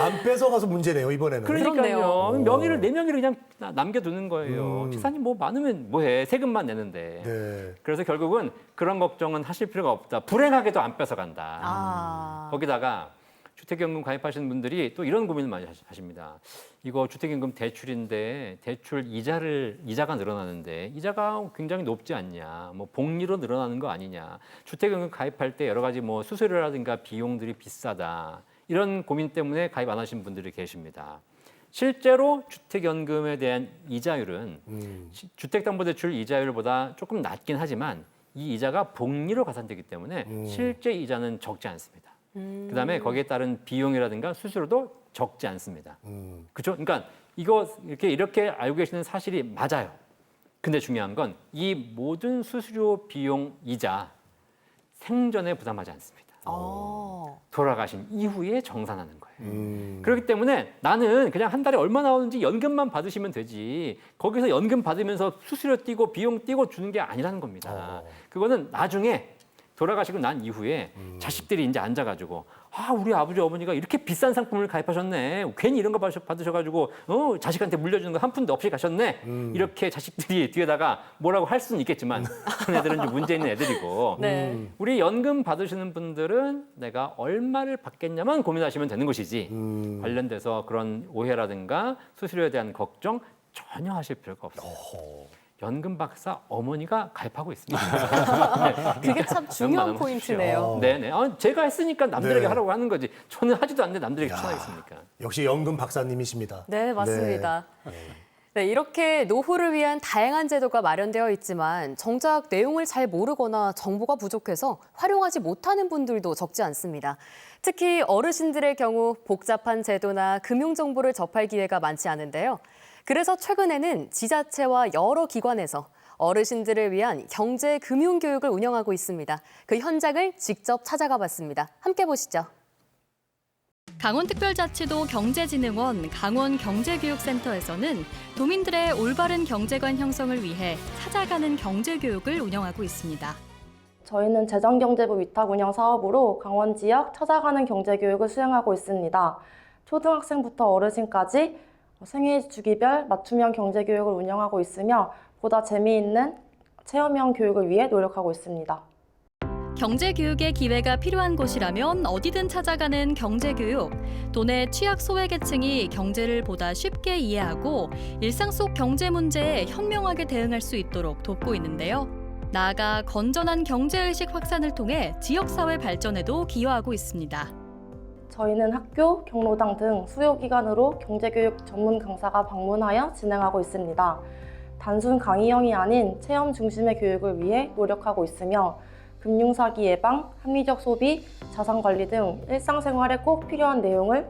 안 뺏어가서 문제네요, 이번에는. 그러니까요. 명의를 내 명의를 그냥 남겨두는 거예요. 재산이 뭐 많으면 뭐해. 세금만 내는데. 네. 그래서 결국은 그런 걱정은 하실 필요가 없다. 불행하게도 안 뺏어간다. 거기다가 주택연금 가입하시는 분들이 또 이런 고민을 많이 하십니다. 이거 주택연금 대출인데 대출 이자가 늘어나는데 이자가 굉장히 높지 않냐, 뭐 복리로 늘어나는 거 아니냐, 주택연금 가입할 때 여러 가지 뭐 수수료라든가 비용들이 비싸다 이런 고민 때문에 가입 안 하신 분들이 계십니다. 실제로 주택연금에 대한 이자율은 주택담보대출 이자율보다 조금 낮긴 하지만 이 이자가 복리로 가산되기 때문에 실제 이자는 적지 않습니다. 그다음에 거기에 따른 비용이라든가 수수료도 적지 않습니다. 그렇죠? 그러니까 이거 이렇게 알고 계시는 사실이 맞아요. 근데 중요한 건 이 모든 수수료, 비용, 이자 생전에 부담하지 않습니다. 돌아가신 이후에 정산하는 거예요. 그렇기 때문에 나는 그냥 한 달에 얼마 나오는지 연금만 받으시면 되지 거기서 연금 받으면서 수수료 띄고 비용 띄고 주는 게 아니라는 겁니다. 그거는 나중에 돌아가시고 난 이후에 자식들이 이제 앉아가지고 우리 아버지 어머니가 이렇게 비싼 상품을 가입하셨네. 괜히 이런 거 받으셔가지고 자식한테 물려주는 거 한 푼도 없이 가셨네. 이렇게 자식들이 뒤에다가 뭐라고 할 수는 있겠지만 그런 애들은 좀 문제 있는 애들이고 네. 우리 연금 받으시는 분들은 내가 얼마를 받겠냐만 고민하시면 되는 것이지 관련돼서 그런 오해라든가 수수료에 대한 걱정 전혀 하실 필요가 없어요. 연금 박사 어머니가 가입하고 있습니다. 그게 참 중요한 포인트네요. 네네. 제가 했으니까 남들에게 네. 하라고 하는 거지. 저는 하지도 않는데 남들에게 추천하겠습니까? 역시 연금 박사님이십니다. 네, 맞습니다. 네, 이렇게 노후를 위한 다양한 제도가 마련되어 있지만 정작 내용을 잘 모르거나 정보가 부족해서 활용하지 못하는 분들도 적지 않습니다. 특히 어르신들의 경우 복잡한 제도나 금융 정보를 접할 기회가 많지 않은데요. 그래서 최근에는 지자체와 여러 기관에서 어르신들을 위한 경제 금융 교육을 운영하고 있습니다. 그 현장을 직접 찾아가 봤습니다. 함께 보시죠. 강원특별자치도 경제진흥원 강원경제교육센터에서는 도민들의 올바른 경제관 형성을 위해 찾아가는 경제교육을 운영하고 있습니다. 저희는 재정경제부 위탁 운영 사업으로 강원 지역 찾아가는 경제교육을 수행하고 있습니다. 초등학생부터 어르신까지 생애 주기별 맞춤형 경제교육을 운영하고 있으며 보다 재미있는 체험형 교육을 위해 노력하고 있습니다. 경제교육의 기회가 필요한 곳이라면 어디든 찾아가는 경제교육. 도내 취약 소외계층이 경제를 보다 쉽게 이해하고 일상 속 경제 문제에 현명하게 대응할 수 있도록 돕고 있는데요. 나아가 건전한 경제의식 확산을 통해 지역사회 발전에도 기여하고 있습니다. 저희는 학교, 경로당 등 수요기관으로 경제교육 전문 강사가 방문하여 진행하고 있습니다. 단순 강의형이 아닌 체험 중심의 교육을 위해 노력하고 있으며 금융사기 예방, 합리적 소비, 자산관리 등 일상생활에 꼭 필요한 내용을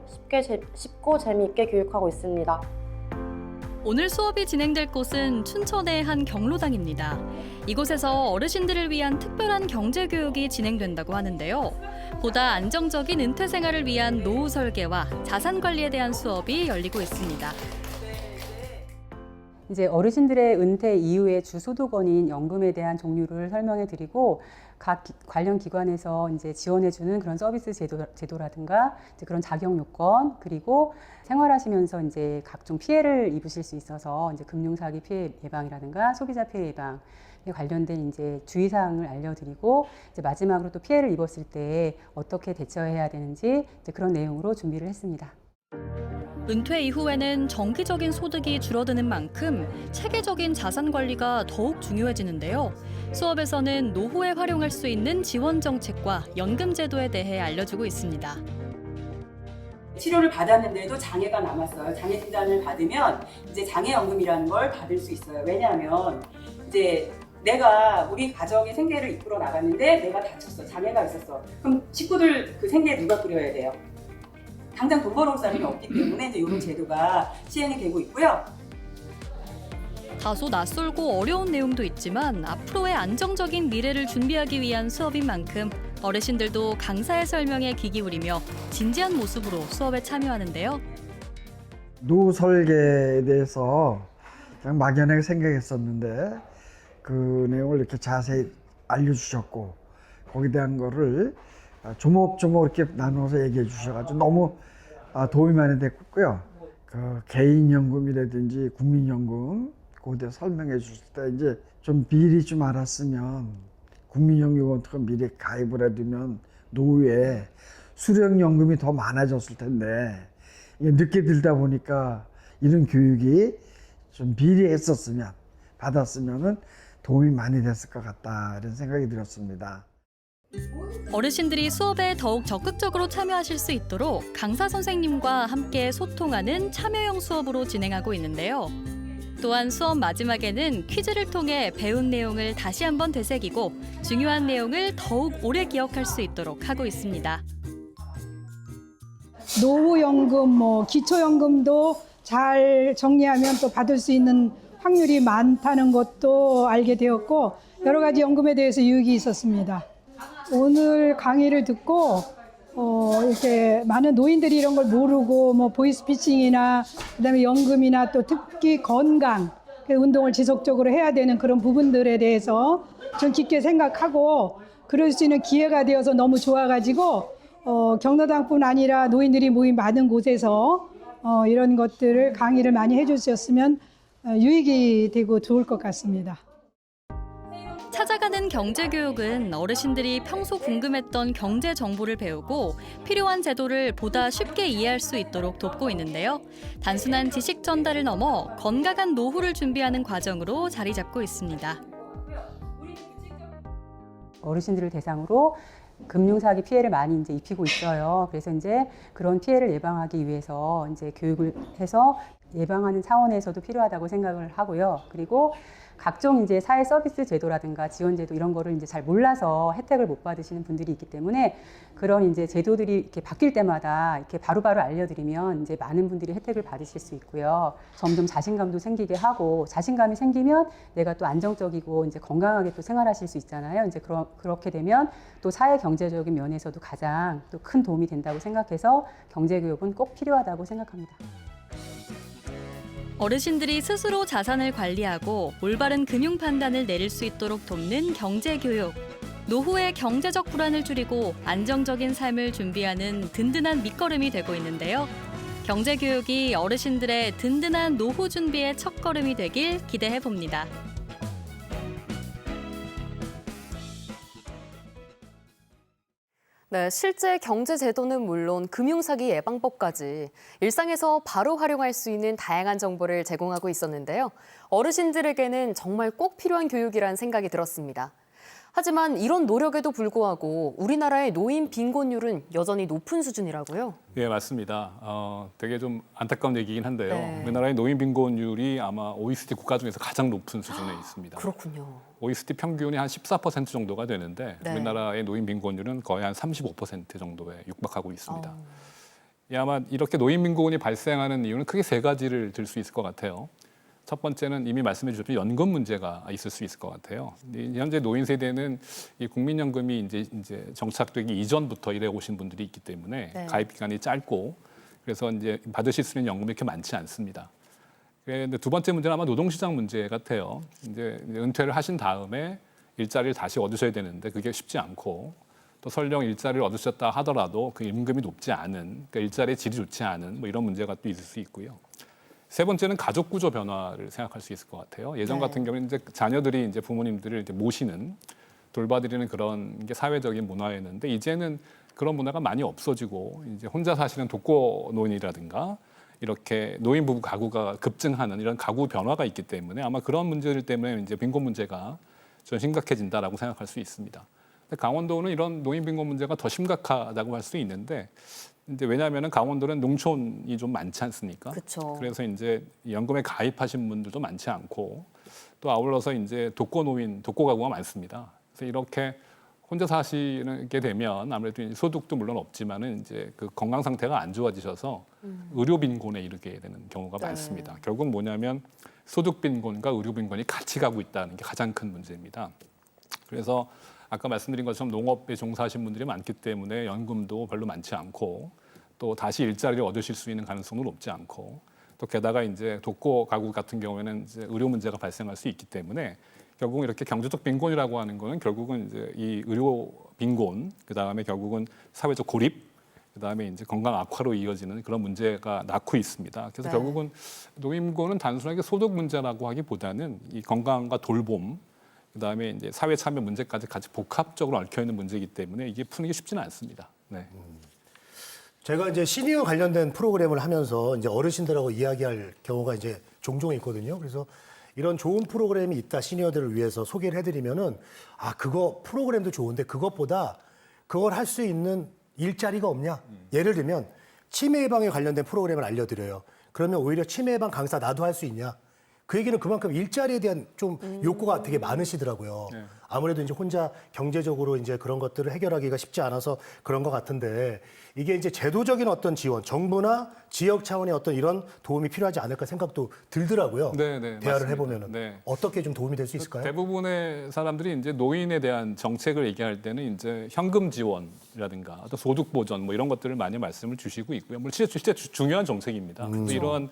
쉽고 재미있게 교육하고 있습니다. 오늘 수업이 진행될 곳은 춘천의 한 경로당입니다. 이곳에서 어르신들을 위한 특별한 경제교육이 진행된다고 하는데요. 보다 안정적인 은퇴 생활을 위한 노후 설계와 자산 관리에 대한 수업이 열리고 있습니다. 이제 어르신들의 은퇴 이후의 주소득원인 연금에 대한 종류를 설명해 드리고 각 관련 기관에서 이제 지원해주는 그런 서비스 제도라든가 이제 그런 자격 요건 그리고 생활하시면서 이제 각종 피해를 입으실 수 있어서 이제 금융사기 피해 예방이라든가 소비자 피해 예방 관련된 이제 주의사항을 알려드리고 이제 마지막으로 또 피해를 입었을 때 어떻게 대처해야 되는지 이제 그런 내용으로 준비를 했습니다. 은퇴 이후에는 정기적인 소득이 줄어드는 만큼 체계적인 자산 관리가 더욱 중요해지는데요. 수업에서는 노후에 활용할 수 있는 지원 정책과 연금 제도에 대해 알려주고 있습니다. 치료를 받았는데도 장애가 남았어요. 장애 진단을 받으면 이제 장애연금이라는 걸 받을 수 있어요. 왜냐하면 이제 내가 우리 가정의 생계를 이끌어 나갔는데 내가 다쳤어. 장애가 있었어. 그럼 식구들 그 생계 누가 꾸려야 돼요? 당장 돈 벌어올 사람이 없기 때문에 이제 이런 제도가 시행이 되고 있고요. 다소 낯설고 어려운 내용도 있지만 앞으로의 안정적인 미래를 준비하기 위한 수업인 만큼 어르신들도 강사의 설명에 귀 기울이며 진지한 모습으로 수업에 참여하는데요. 노후 설계에 대해서 그냥 막연하게 생각했었는데 그 내용을 이렇게 자세히 알려주셨고 거기에 대한 거를 조목조목 이렇게 나눠서 얘기해 주셔가지고 너무 도움이 많이 됐고요. 그 개인연금이라든지 국민연금 그거에 대해서 설명해 주실 때 이제 좀 미리 좀 알았으면 국민연금 같은 거 미리 가입을 해두면 노후에 수령연금이 더 많아졌을 텐데 이게 늦게 들다 보니까 이런 교육이 좀 미리 했었으면 받았으면은 도움이 많이 됐을 것 같다 이런 생각이 들었습니다. 어르신들이 수업에 더욱 적극적으로 참여하실 수 있도록 강사 선생님과 함께 소통하는 참여형 수업으로 진행하고 있는데요. 또한 수업 마지막에는 퀴즈를 통해 배운 내용을 다시 한번 되새기고 중요한 내용을 더욱 오래 기억할 수 있도록 하고 있습니다. 노후연금, 기초연금도 잘 정리하면 또 받을 수 있는 확률이 많다는 것도 알게 되었고 여러 가지 연금에 대해서 유익이 있었습니다. 오늘 강의를 듣고 이렇게 많은 노인들이 이런 걸 모르고 보이스피싱이나 그다음에 연금이나 또 특히 건강, 운동을 지속적으로 해야 되는 그런 부분들에 대해서 좀 깊게 생각하고 그럴 수 있는 기회가 되어서 너무 좋아가지고 경로당뿐 아니라 노인들이 모인 많은 곳에서 이런 것들을 강의를 많이 해주셨으면 유익이 되고 좋을 것 같습니다. 찾아가는 경제교육은 어르신들이 평소 궁금했던 경제 정보를 배우고 필요한 제도를 보다 쉽게 이해할 수 있도록 돕고 있는데요. 단순한 지식 전달을 넘어 건강한 노후를 준비하는 과정으로 자리 잡고 있습니다. 어르신들을 대상으로 금융사기 피해를 많이 이제 입히고 있어요. 그래서 이제 그런 피해를 예방하기 위해서 이제 교육을 해서 예방하는 차원에서도 필요하다고 생각을 하고요. 그리고 각종 이제 사회 서비스 제도라든가 지원 제도 이런 거를 이제 잘 몰라서 혜택을 못 받으시는 분들이 있기 때문에 그런 이제 제도들이 이렇게 바뀔 때마다 이렇게 바로바로 알려드리면 이제 많은 분들이 혜택을 받으실 수 있고요. 점점 자신감도 생기게 하고 자신감이 생기면 내가 또 안정적이고 이제 건강하게 또 생활하실 수 있잖아요. 이제 그렇게 되면 또 사회 경제적인 면에서도 가장 또 큰 도움이 된다고 생각해서 경제교육은 꼭 필요하다고 생각합니다. 어르신들이 스스로 자산을 관리하고 올바른 금융 판단을 내릴 수 있도록 돕는 경제교육. 노후의 경제적 불안을 줄이고 안정적인 삶을 준비하는 든든한 밑거름이 되고 있는데요. 경제교육이 어르신들의 든든한 노후 준비의 첫걸음이 되길 기대해 봅니다. 네, 실제 경제 제도는 물론 금융사기 예방법까지 일상에서 바로 활용할 수 있는 다양한 정보를 제공하고 있었는데요. 어르신들에게는 정말 꼭 필요한 교육이란 생각이 들었습니다. 하지만 이런 노력에도 불구하고 우리나라의 노인 빈곤율은 여전히 높은 수준이라고요? 예, 맞습니다. 되게 좀 안타까운 얘기긴 한데요. 네. 우리나라의 노인 빈곤율이 아마 OECD 국가 중에서 가장 높은 수준에 있습니다. 그렇군요. OECD 평균이 한 14% 정도가 되는데 네. 우리나라의 노인 빈곤율은 거의 한 35% 정도에 육박하고 있습니다. 아마 이렇게 노인 빈곤이 발생하는 이유는 크게 세 가지를 들 수 있을 것 같아요. 첫 번째는 이미 말씀해 주셨던 연금 문제가 있을 수 있을 것 같아요. 현재 노인 세대는 이 국민연금이 이제 정착되기 이전부터 일해 오신 분들이 있기 때문에 네. 가입 기간이 짧고 그래서 이제 받으실 수 있는 연금이 이렇게 많지 않습니다. 그런데 두 번째 문제는 아마 노동시장 문제 같아요. 이제 은퇴를 하신 다음에 일자리를 다시 얻으셔야 되는데 그게 쉽지 않고 또 설령 일자리를 얻으셨다 하더라도 그 임금이 높지 않은, 그러니까 일자리의 질이 좋지 않은 이런 문제가 또 있을 수 있고요. 세 번째는 가족 구조 변화를 생각할 수 있을 것 같아요. 예전 네. 같은 경우는 이제 자녀들이 이제 부모님들을 이제 모시는 돌봐드리는 그런 게 사회적인 문화였는데 이제는 그런 문화가 많이 없어지고 이제 혼자 사시는 독거노인이라든가 이렇게 노인 부부 가구가 급증하는 이런 가구 변화가 있기 때문에 아마 그런 문제들 때문에 이제 빈곤 문제가 좀 심각해진다라고 생각할 수 있습니다. 근데 강원도는 이런 노인 빈곤 문제가 더 심각하다고 할 수 있는데 이제 왜냐하면 강원도는 농촌이 좀 많지 않습니까? 그쵸. 그래서 이제 연금에 가입하신 분들도 많지 않고 또 아울러서 이제 독거노인, 독거가구가 많습니다. 그래서 이렇게 혼자 사시게 되면 아무래도 소득도 물론 없지만은 이제 그 건강 상태가 안 좋아지셔서 의료 빈곤에 이르게 되는 경우가 네. 많습니다. 결국 뭐냐면 소득 빈곤과 의료 빈곤이 같이 가고 있다는 게 가장 큰 문제입니다. 그래서 아까 말씀드린 것처럼 농업에 종사하신 분들이 많기 때문에 연금도 별로 많지 않고 또 다시 일자리를 얻으실 수 있는 가능성도 높지 않고 또 게다가 이제 독거 가구 같은 경우에는 이제 의료 문제가 발생할 수 있기 때문에 결국은 이렇게 경제적 빈곤이라고 하는 거는 결국은 이제 이 의료 빈곤, 그다음에 결국은 사회적 고립, 그다음에 이제 건강 악화로 이어지는 그런 문제가 낳고 있습니다. 그래서 네. 결국은 노인빈곤은 단순하게 소득 문제라고 하기보다는 이 건강과 돌봄, 그다음에 이제 사회 참여 문제까지 같이 복합적으로 얽혀 있는 문제이기 때문에 이게 푸는 게 쉽지는 않습니다. 네. 제가 이제 시니어 관련된 프로그램을 하면서 이제 어르신들하고 이야기할 경우가 이제 종종 있거든요. 그래서 이런 좋은 프로그램이 있다, 시니어들을 위해서 소개를 해드리면은 아, 그거 프로그램도 좋은데 그것보다 그걸 할 수 있는 일자리가 없냐? 예를 들면 치매 예방에 관련된 프로그램을 알려드려요. 그러면 오히려 치매 예방 강사 나도 할 수 있냐? 그 얘기는 그만큼 일자리에 대한 좀 욕구가 되게 많으시더라고요. 네. 아무래도 이제 혼자 경제적으로 이제 그런 것들을 해결하기가 쉽지 않아서 그런 것 같은데 이게 이제 제도적인 어떤 지원, 정부나 지역 차원의 어떤 이런 도움이 필요하지 않을까 생각도 들더라고요. 네, 네, 대화를 맞습니다. 해보면은 네. 어떻게 좀 도움이 될 수 있을까요? 대부분의 사람들이 이제 노인에 대한 정책을 얘기할 때는 이제 현금 지원이라든가 또 소득 보전 뭐 이런 것들을 많이 말씀을 주시고 있고요. 물론 진짜 중요한 정책입니다. 또 이런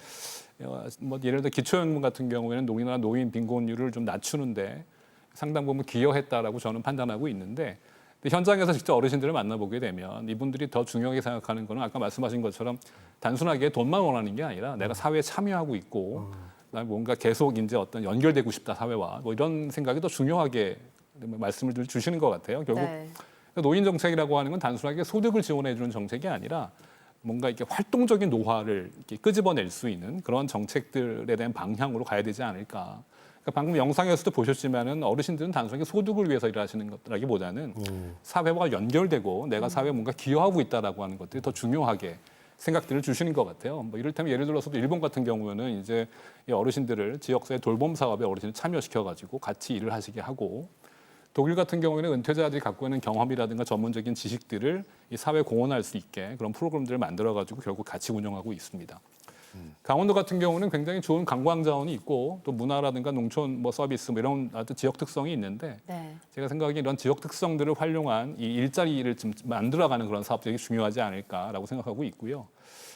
뭐 예를 들어 기초연금 같은 경우에는 우리나라 노인 빈곤율을 좀 낮추는데 상당 부분 기여했다라고 저는 판단하고 있는데 근데 현장에서 직접 어르신들을 만나보게 되면 이분들이 더 중요하게 생각하는 거는 아까 말씀하신 것처럼 단순하게 돈만 원하는 게 아니라 내가 사회에 참여하고 있고 그다음에 뭔가 계속 이제 어떤 연결되고 싶다 사회와 뭐 이런 생각이 더 중요하게 말씀을 주시는 것 같아요. 결국 네. 노인 정책이라고 하는 건 단순하게 소득을 지원해 주는 정책이 아니라 뭔가 이렇게 활동적인 노화를 이렇게 끄집어낼 수 있는 그런 정책들에 대한 방향으로 가야 되지 않을까. 그러니까 방금 영상에서도 보셨지만은 어르신들은 단순하게 소득을 위해서 일하시는 것라기보다는 사회와 연결되고 내가 사회에 뭔가 기여하고 있다라고 하는 것들이 더 중요하게 생각들을 주시는 것 같아요. 뭐 이를테면 예를 들어서도 일본 같은 경우에는 이제 이 어르신들을 지역사회 돌봄 사업에 어르신을 참여시켜가지고 같이 일을 하시게 하고. 독일 같은 경우에는 은퇴자들이 갖고 있는 경험이라든가 전문적인 지식들을 이 사회에 공헌할 수 있게 그런 프로그램들을 만들어가지고 결국 같이 운영하고 있습니다. 강원도 같은 경우는 굉장히 좋은 관광 자원이 있고 또 문화라든가 농촌 뭐 서비스 뭐 이런 아주 지역 특성이 있는데 네. 제가 생각하기에 이런 지역 특성들을 활용한 이 일자리를 좀 만들어가는 그런 사업들이 중요하지 않을까라고 생각하고 있고요.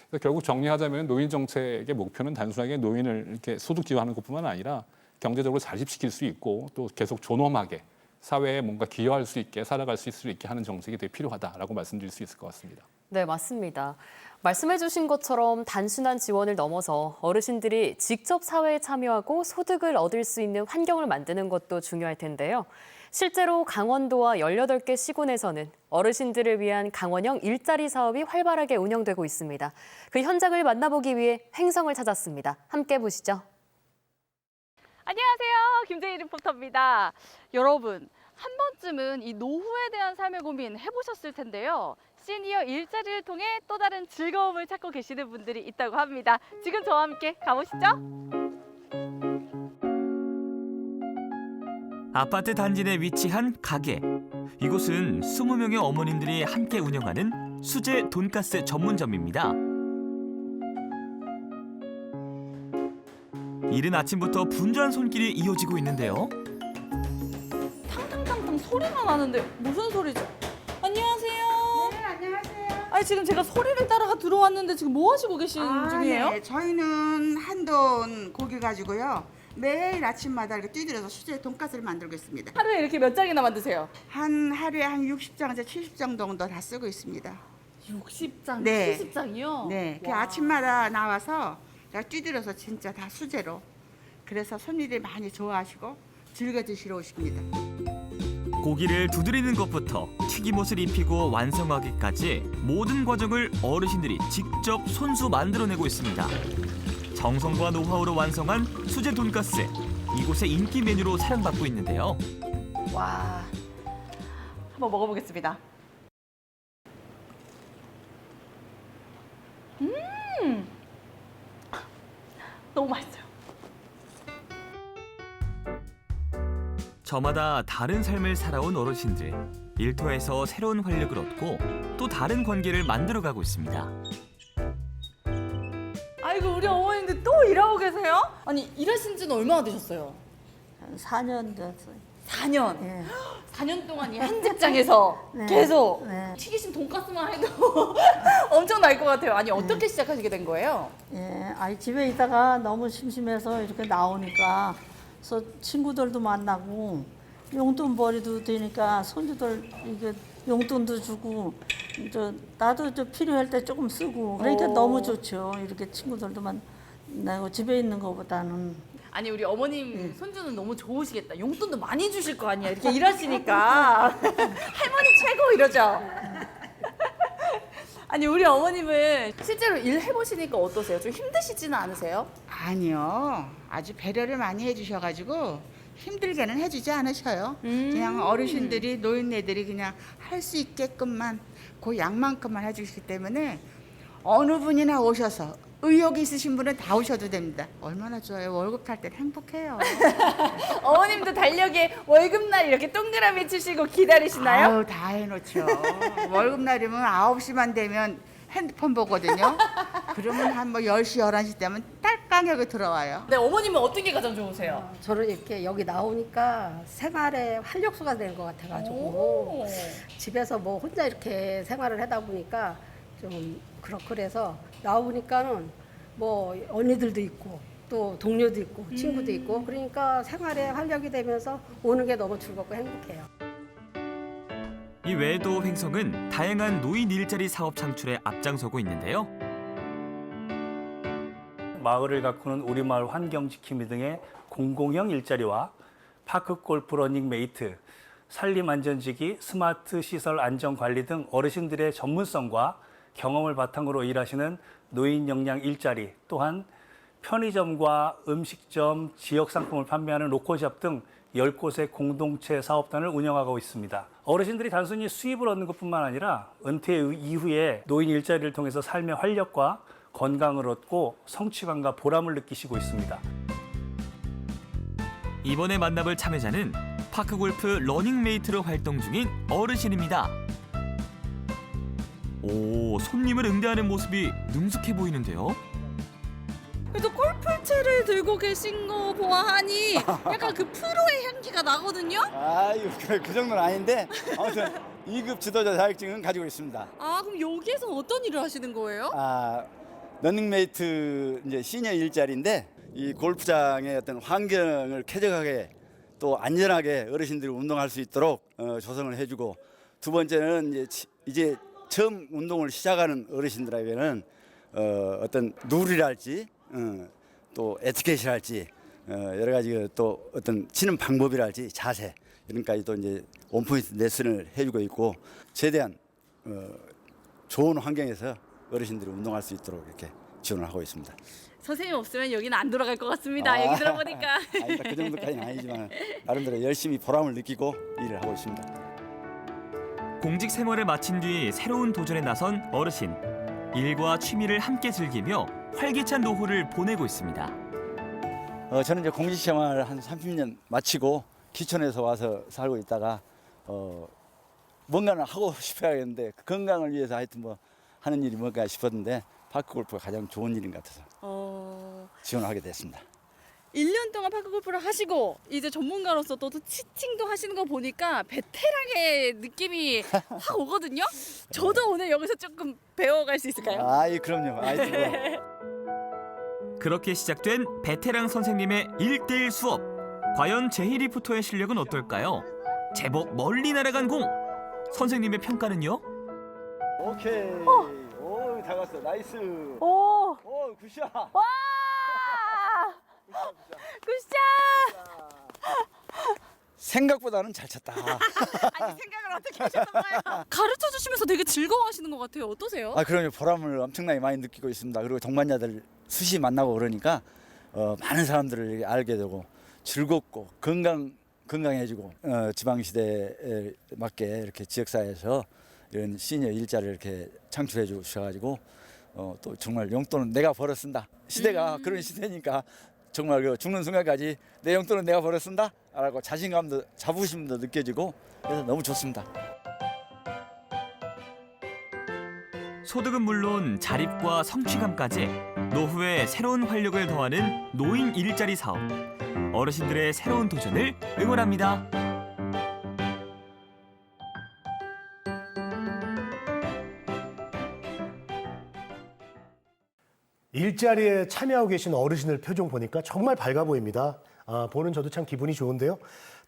그래서 결국 정리하자면 노인 정책의 목표는 단순하게 노인을 이렇게 소득 지원하는 것뿐만 아니라 경제적으로 자립시킬 수 있고 또 계속 존엄하게 사회에 뭔가 기여할 수 있게 살아갈 수 있게 하는 정책이 되게 필요하다라고 말씀드릴 수 있을 것 같습니다. 네, 맞습니다. 말씀해 주신 것처럼 단순한 지원을 넘어서 어르신들이 직접 사회에 참여하고 소득을 얻을 수 있는 환경을 만드는 것도 중요할 텐데요. 실제로 강원도와 18개 시군에서는 어르신들을 위한 강원형 일자리 사업이 활발하게 운영되고 있습니다. 그 현장을 만나보기 위해 횡성을 찾았습니다. 함께 보시죠. 안녕하세요. 김재희 리포터입니다. 여러분, 한 번쯤은 이 노후에 대한 삶의 고민 해보셨을 텐데요. 시니어 일자리를 통해 또 다른 즐거움을 찾고 계시는 분들이 있다고 합니다. 지금 저와 함께 가보시죠. 아파트 단지 내 위치한 가게. 이곳은 20명의 어머님들이 함께 운영하는 수제 돈가스 전문점입니다. 이른 아침부터 분주한 손길이 이어지고 있는데요. 탕탕탕탕 소리가 나는데 무슨 소리죠? 안녕하세요. 네, 안녕하세요. 아니 지금 제가 소리를 따라가 들어왔는데 지금 뭐 하시고 계신 중이에요? 네, 저희는 한돈 고기 가지고요. 매일 아침마다 이렇게 뛰들여서 수제 돈가스를 만들고 있습니다. 하루에 이렇게 몇 장이나 만드세요? 하루에 한 60장에서 70장 정도 다 쓰고 있습니다. 60장, 네. 70장이요? 네, 그 와. 아침마다 나와서 제가 뛰들여서 진짜 다 수제로. 그래서 손님들이 많이 좋아하시고 즐겨 드시러 오십니다. 고기를 두드리는 것부터 튀김옷을 입히고 완성하기까지 모든 과정을 어르신들이 직접 손수 만들어내고 있습니다. 정성과 노하우로 완성한 수제 돈가스. 이곳의 인기 메뉴로 사랑받고 있는데요. 와, 한번 먹어보겠습니다. 너무 맛있어요. 저마다 다른 삶을 살아온 어르신들. 일터에서 새로운 활력을 얻고 또 다른 관계를 만들어가고 있습니다. 아이고 우리 어머님들 또 일하고 계세요? 아니 일하신 지는 얼마나 되셨어요? 한 4년 됐어요. 4년. 예. 4년 동안 이 한 직장에서 네. 계속 네. 튀기신 돈가스만 해도 엄청 날 것 같아요. 아니 어떻게 시작하시게 된 거예요? 예, 아니 집에 있다가 너무 심심해서 이렇게 나오니까 그래서 친구들도 만나고 용돈벌이도 되니까 손주들 이게 용돈도 주고 나도 필요할 때 조금 쓰고 그러니까 너무 좋죠. 이렇게 친구들도 만나고 집에 있는 것보다는. 아니 우리 어머님 손주는 너무 좋으시겠다. 용돈도 많이 주실 거 아니야. 이렇게 일하시니까 할머니 최고 이러죠. 아니 우리 어머님은 실제로 일 해보시니까 어떠세요? 좀 힘드시지는 않으세요? 아니요. 아주 배려를 많이 해주셔가지고 힘들게는 해주지 않으셔요. 그냥 어르신들이 노인네들이 그냥 할 수 있게끔만 그 양만큼만 해주시기 때문에 어느 분이나 오셔서 의욕이 있으신 분은 다 오셔도 됩니다. 얼마나 좋아요. 월급 탈 땐 행복해요. 어머님도 달력에 월급날 이렇게 동그라미 치시고 기다리시나요? 아우, 다 해놓죠. 월급날이면 9시만 되면 핸드폰 보거든요. 그러면 한 뭐 10시, 11시 되면 딸깡하게 들어와요. 네, 어머님은 어떤 게 가장 좋으세요? 저는 이렇게 여기 나오니까 생활에 활력소가 되는 것 같아가지고 집에서 뭐 혼자 이렇게 생활을 하다 보니까 좀 그래서 나오니까는 뭐 언니들도 있고 또 동료도 있고 친구도 있고 그러니까 생활에 활력이 되면서 오는 게 너무 즐겁고 행복해요. 이 외에도 횡성은 다양한 노인 일자리 사업 창출에 앞장서고 있는데요. 마을을 가꾸는 우리마을 환경지킴이 등의 공공형 일자리와 파크 골프 러닝 메이트, 산림 안전지기, 스마트 시설 안전 관리 등 어르신들의 전문성과 경험을 바탕으로 일하시는 노인 역량 일자리, 또한 편의점과 음식점, 지역 상품을 판매하는 로컬샵 등 10곳의 공동체 사업단을 운영하고 있습니다. 어르신들이 단순히 수입을 얻는 것뿐만 아니라 은퇴 이후에 노인 일자리를 통해서 삶의 활력과 건강을 얻고 성취감과 보람을 느끼시고 있습니다. 이번에 만나볼 참여자는 파크골프 러닝메이트로 활동 중인 어르신입니다. 오, 손님을 응대하는 모습이 능숙해 보이는데요. 그래도 골프채를 들고 계신 거 보아하니 약간 그 프로의 향기가 나거든요? 아유, 그 정도는 아닌데 아무튼 2급 지도자 자격증은 가지고 있습니다. 아, 그럼 여기에서 어떤 일을 하시는 거예요? 러닝메이트 이제 시니어 일자리인데 이 골프장의 어떤 환경을 쾌적하게 또 안전하게 어르신들이 운동할 수 있도록 조성을 해주고, 두 번째는 이제 처음 운동을 시작하는 어르신들에게는 어떤 룰이랄지 또 에티켓이랄지 여러 가지 또 어떤 치는 방법이랄지 자세 이런 까지도 이제 원포인트 레슨을 해주고 있고, 최대한 좋은 환경에서 어르신들이 운동할 수 있도록 이렇게 지원을 하고 있습니다. 선생님 없으면 여기는 안 돌아갈 것 같습니다. 얘기 들어보니까. 아니다, 그 정도까지는 아니지만 나름대로 열심히 보람을 느끼고 일을 하고 있습니다. 공직 생활을 마친 뒤 새로운 도전에 나선 어르신. 일과 취미를 함께 즐기며 활기찬 노후를 보내고 있습니다. 저는 이제 공직 생활 한 30년 마치고 기촌에서 와서 살고 있다가 뭔가는 하고 싶어야겠는데 건강을 위해서 하여튼 뭐 하는 일이 뭔가 싶었는데 파크 골프가 가장 좋은 일인 것 같아서 지원하게 됐습니다. 1년 동안 파크 골프를 하시고 이제 전문가로서 또 치팅도 하시는 거 보니까 베테랑의 느낌이 확 오거든요. 저도 오늘 여기서 조금 배워갈 수 있을까요? 아이, 그럼요. 그렇게 시작된 베테랑 선생님의 1:1 수업. 과연 제이리프터의 실력은 어떨까요? 제법 멀리 날아간 공. 선생님의 평가는요? 오케이. 오, 잘 갔어. 나이스. 오, 굿샷. 와, 굿샷. 생각보다는 잘 쳤다. 아니, 생각을 어떻게 하셨던 거예요? 가르쳐 주시면서 되게 즐거워하시는 것 같아요. 어떠세요? 그럼요. 보람을 엄청나게 많이 느끼고 있습니다. 그리고 동반자들 수시 만나고 그러니까 많은 사람들을 알게 되고 즐겁고 건강해지고 지방시대에 맞게 이렇게 지역사회에서 이런 시니어 일자리를 이렇게 창출해 주셔가지고 또 정말 용돈은 내가 벌어 쓴다. 시대가 그런 시대니까 정말 죽는 순간까지 내 용돈은 내가 벌어 쓴다 라고 자신감도 자부심도 느껴지고 그래서 너무 좋습니다. 소득은 물론 자립과 성취감까지 노후에 새로운 활력을 더하는 노인 일자리 사업. 어르신들의 새로운 도전을 응원합니다. 일자리에 참여하고 계신 어르신들 표정 보니까 정말 밝아 보입니다. 보는 저도 참 기분이 좋은데요.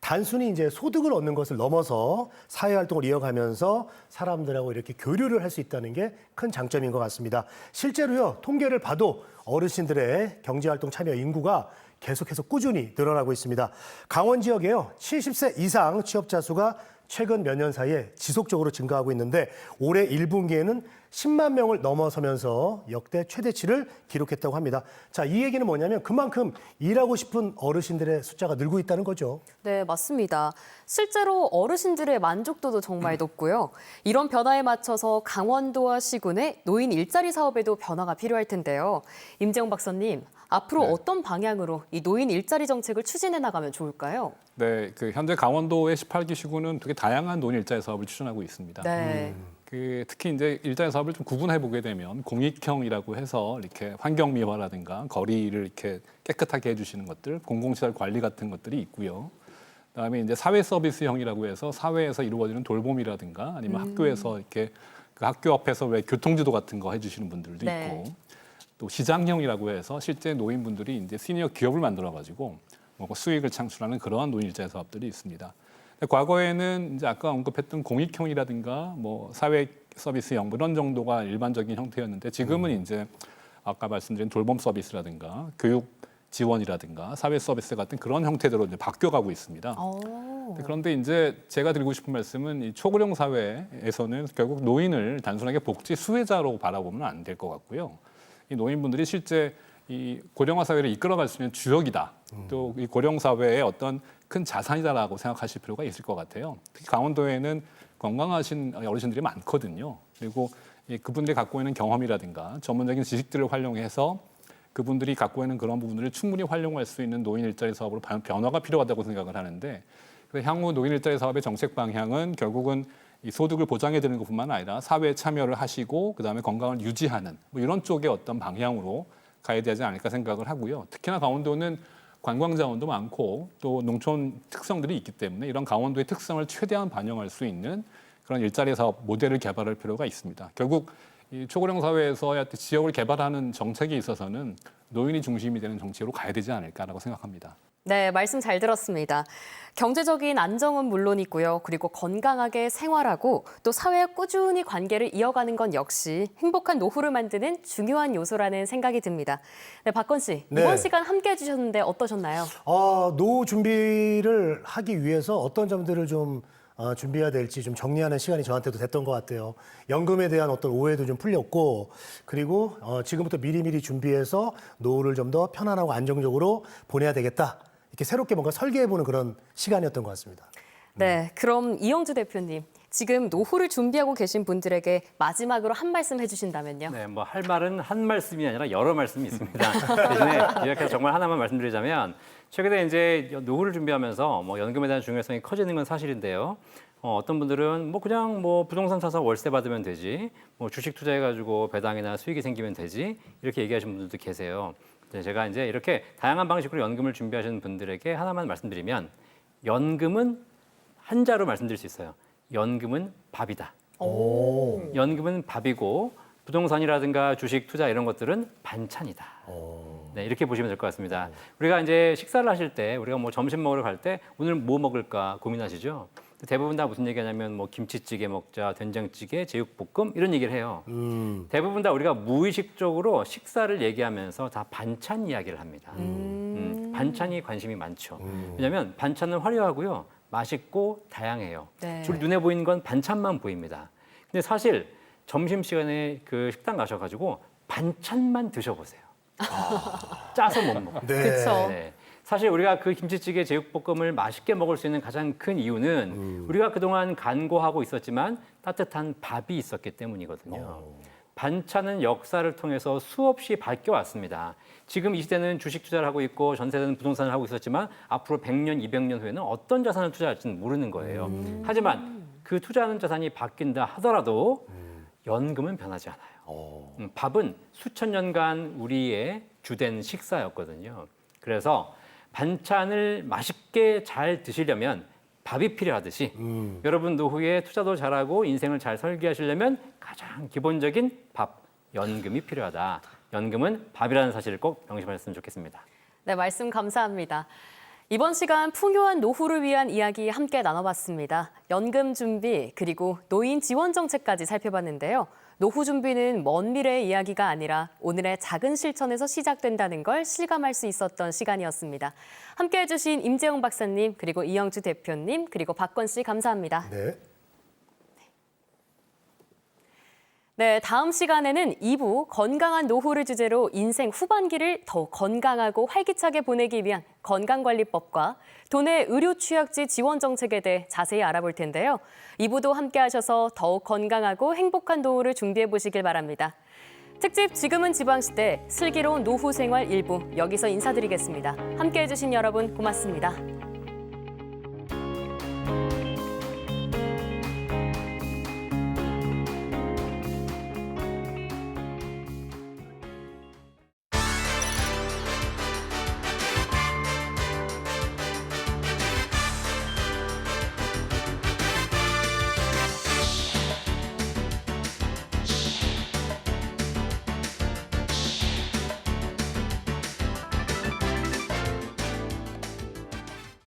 단순히 이제 소득을 얻는 것을 넘어서 사회활동을 이어가면서 사람들하고 이렇게 교류를 할 수 있다는 게 큰 장점인 것 같습니다. 실제로요, 통계를 봐도 어르신들의 경제활동 참여 인구가 계속해서 꾸준히 늘어나고 있습니다. 강원 지역에요, 70세 이상 취업자 수가 최근 몇 년 사이에 지속적으로 증가하고 있는데 올해 1분기에는 10만 명을 넘어서면서 역대 최대치를 기록했다고 합니다. 자, 이 얘기는 뭐냐면 그만큼 일하고 싶은 어르신들의 숫자가 늘고 있다는 거죠. 네, 맞습니다. 실제로 어르신들의 만족도도 정말 높고요. 이런 변화에 맞춰서 강원도와 시군의 노인 일자리 사업에도 변화가 필요할 텐데요. 임재용 박사님, 앞으로 어떤 방향으로 이 노인 일자리 정책을 추진해 나가면 좋을까요? 네, 현재 강원도의 18기 시군은 되게 다양한 노인 일자리 사업을 추진하고 있습니다. 네. 특히 이제 일자리 사업을 좀 구분해 보게 되면 공익형이라고 해서 이렇게 환경 미화라든가 거리를 이렇게 깨끗하게 해주시는 것들, 공공시설 관리 같은 것들이 있고요. 그다음에 이제 사회 서비스형이라고 해서 사회에서 이루어지는 돌봄이라든가 아니면 학교에서 이렇게 그 학교 앞에서 왜 교통지도 같은 거 해주시는 분들도 있고, 또 시장형이라고 해서 실제 노인분들이 이제 시니어 기업을 만들어가지고 뭐 수익을 창출하는 그러한 노인 일자리 사업들이 있습니다. 과거에는 이제 아까 언급했던 공익형이라든가 뭐 사회 서비스형 이런 정도가 일반적인 형태였는데 지금은 이제 아까 말씀드린 돌봄 서비스라든가 교육 지원이라든가 사회 서비스 같은 그런 형태대로 이제 바뀌어가고 있습니다. 그런데 이제 제가 드리고 싶은 말씀은 이 초고령 사회에서는 결국 노인을 단순하게 복지 수혜자로 바라보면 안 될 것 같고요. 이 노인분들이 실제 이 고령화 사회를 이끌어갈 수 있는 주역이다. 또 이 고령 사회의 어떤 큰 자산이다라고 생각하실 필요가 있을 것 같아요. 특히 강원도에는 건강하신 어르신들이 많거든요. 그리고 그분들이 갖고 있는 경험이라든가 전문적인 지식들을 활용해서 그분들이 갖고 있는 그런 부분들을 충분히 활용할 수 있는 노인 일자리 사업으로 변화가 필요하다고 생각을 하는데, 그래서 향후 노인 일자리 사업의 정책 방향은 결국은 이 소득을 보장해 드리는 것뿐만 아니라 사회에 참여를 하시고 그다음에 건강을 유지하는 뭐 이런 쪽의 어떤 방향으로 가야 되지 않을까 생각을 하고요. 특히나 강원도는 관광 자원도 많고 또 농촌 특성들이 있기 때문에 이런 강원도의 특성을 최대한 반영할 수 있는 그런 일자리 사업 모델을 개발할 필요가 있습니다. 결국 이 초고령 사회에서 지역을 개발하는 정책에 있어서는 노인이 중심이 되는 정책으로 가야 되지 않을까라고 생각합니다. 네, 말씀 잘 들었습니다. 경제적인 안정은 물론이고요. 그리고 건강하게 생활하고 또 사회와 꾸준히 관계를 이어가는 건 역시 행복한 노후를 만드는 중요한 요소라는 생각이 듭니다. 네, 박건 씨, 이번 시간 함께 해주셨는데 어떠셨나요? 노후 준비를 하기 위해서 어떤 점들을 좀 준비해야 될지 좀 정리하는 시간이 저한테도 됐던 것 같아요. 연금에 대한 어떤 오해도 좀 풀렸고, 그리고 지금부터 미리미리 준비해서 노후를 좀 더 편안하고 안정적으로 보내야 되겠다. 이렇게 새롭게 뭔가 설계해보는 그런 시간이었던 것 같습니다. 네, 그럼 이영주 대표님, 지금 노후를 준비하고 계신 분들에게 마지막으로 한 말씀 해주신다면요? 네, 뭐 할 말은 한 말씀이 아니라 여러 말씀이 있습니다. 대신에 이렇게 정말 하나만 말씀드리자면, 최근에 이제 노후를 준비하면서 뭐 연금에 대한 중요성이 커지는 건 사실인데요. 어떤 분들은 뭐 그냥 뭐 부동산 사서 월세 받으면 되지, 뭐 주식 투자해가지고 배당이나 수익이 생기면 되지, 이렇게 얘기하시는 분들도 계세요. 제가 이제 이렇게 다양한 방식으로 연금을 준비하시는 분들에게 하나만 말씀드리면, 연금은 한자로 말씀드릴 수 있어요. 연금은 밥이다. 연금은 밥이고 부동산이라든가 주식 투자 이런 것들은 반찬이다. 네, 이렇게 보시면 될 것 같습니다. 우리가 이제 식사를 하실 때, 우리가 뭐 점심 먹으러 갈 때 오늘 뭐 먹을까 고민하시죠? 대부분 다 무슨 얘기하냐면 뭐 김치찌개 먹자, 된장찌개, 제육볶음 이런 얘기를 해요. 대부분 다 우리가 무의식적으로 식사를 얘기하면서 다 반찬 이야기를 합니다. 반찬이 관심이 많죠. 왜냐하면 반찬은 화려하고요, 맛있고 다양해요. 주로 눈에 보이는 건 반찬만 보입니다. 근데 사실 점심시간에 그 식당 가셔가지고 반찬만 드셔보세요. 짜서 못 먹어요. 그렇죠. 네. 사실 우리가 그 김치찌개, 제육볶음을 맛있게 먹을 수 있는 가장 큰 이유는 우리가 그동안 간고하고 있었지만 따뜻한 밥이 있었기 때문이거든요. 반찬은 역사를 통해서 수없이 바뀌어왔습니다. 지금 이 시대는 주식 투자를 하고 있고 전 세대는 부동산을 하고 있었지만 앞으로 100년, 200년 후에는 어떤 자산을 투자할지는 모르는 거예요. 하지만 그 투자하는 자산이 바뀐다 하더라도 연금은 변하지 않아요. 밥은 수천 년간 우리의 주된 식사였거든요. 그래서 반찬을 맛있게 잘 드시려면 밥이 필요하듯이 여러분 노후에 투자도 잘하고 인생을 잘 설계하시려면 가장 기본적인 밥, 연금이 필요하다. 연금은 밥이라는 사실을 꼭 명심하셨으면 좋겠습니다. 네, 말씀 감사합니다. 이번 시간 풍요한 노후를 위한 이야기 함께 나눠봤습니다. 연금 준비 그리고 노인 지원 정책까지 살펴봤는데요. 노후 준비는 먼 미래의 이야기가 아니라 오늘의 작은 실천에서 시작된다는 걸 실감할 수 있었던 시간이었습니다. 함께해 주신 임재영 박사님, 그리고 이영주 대표님, 그리고 박건 씨 감사합니다. 네. 네, 다음 시간에는 2부 건강한 노후를 주제로 인생 후반기를 더 건강하고 활기차게 보내기 위한 건강관리법과 도내 의료 취약지 지원 정책에 대해 자세히 알아볼 텐데요. 2부도 함께 하셔서 더욱 건강하고 행복한 노후를 준비해 보시길 바랍니다. 특집 지금은 지방시대 슬기로운 노후 생활 일부 여기서 인사드리겠습니다. 함께해 주신 여러분 고맙습니다.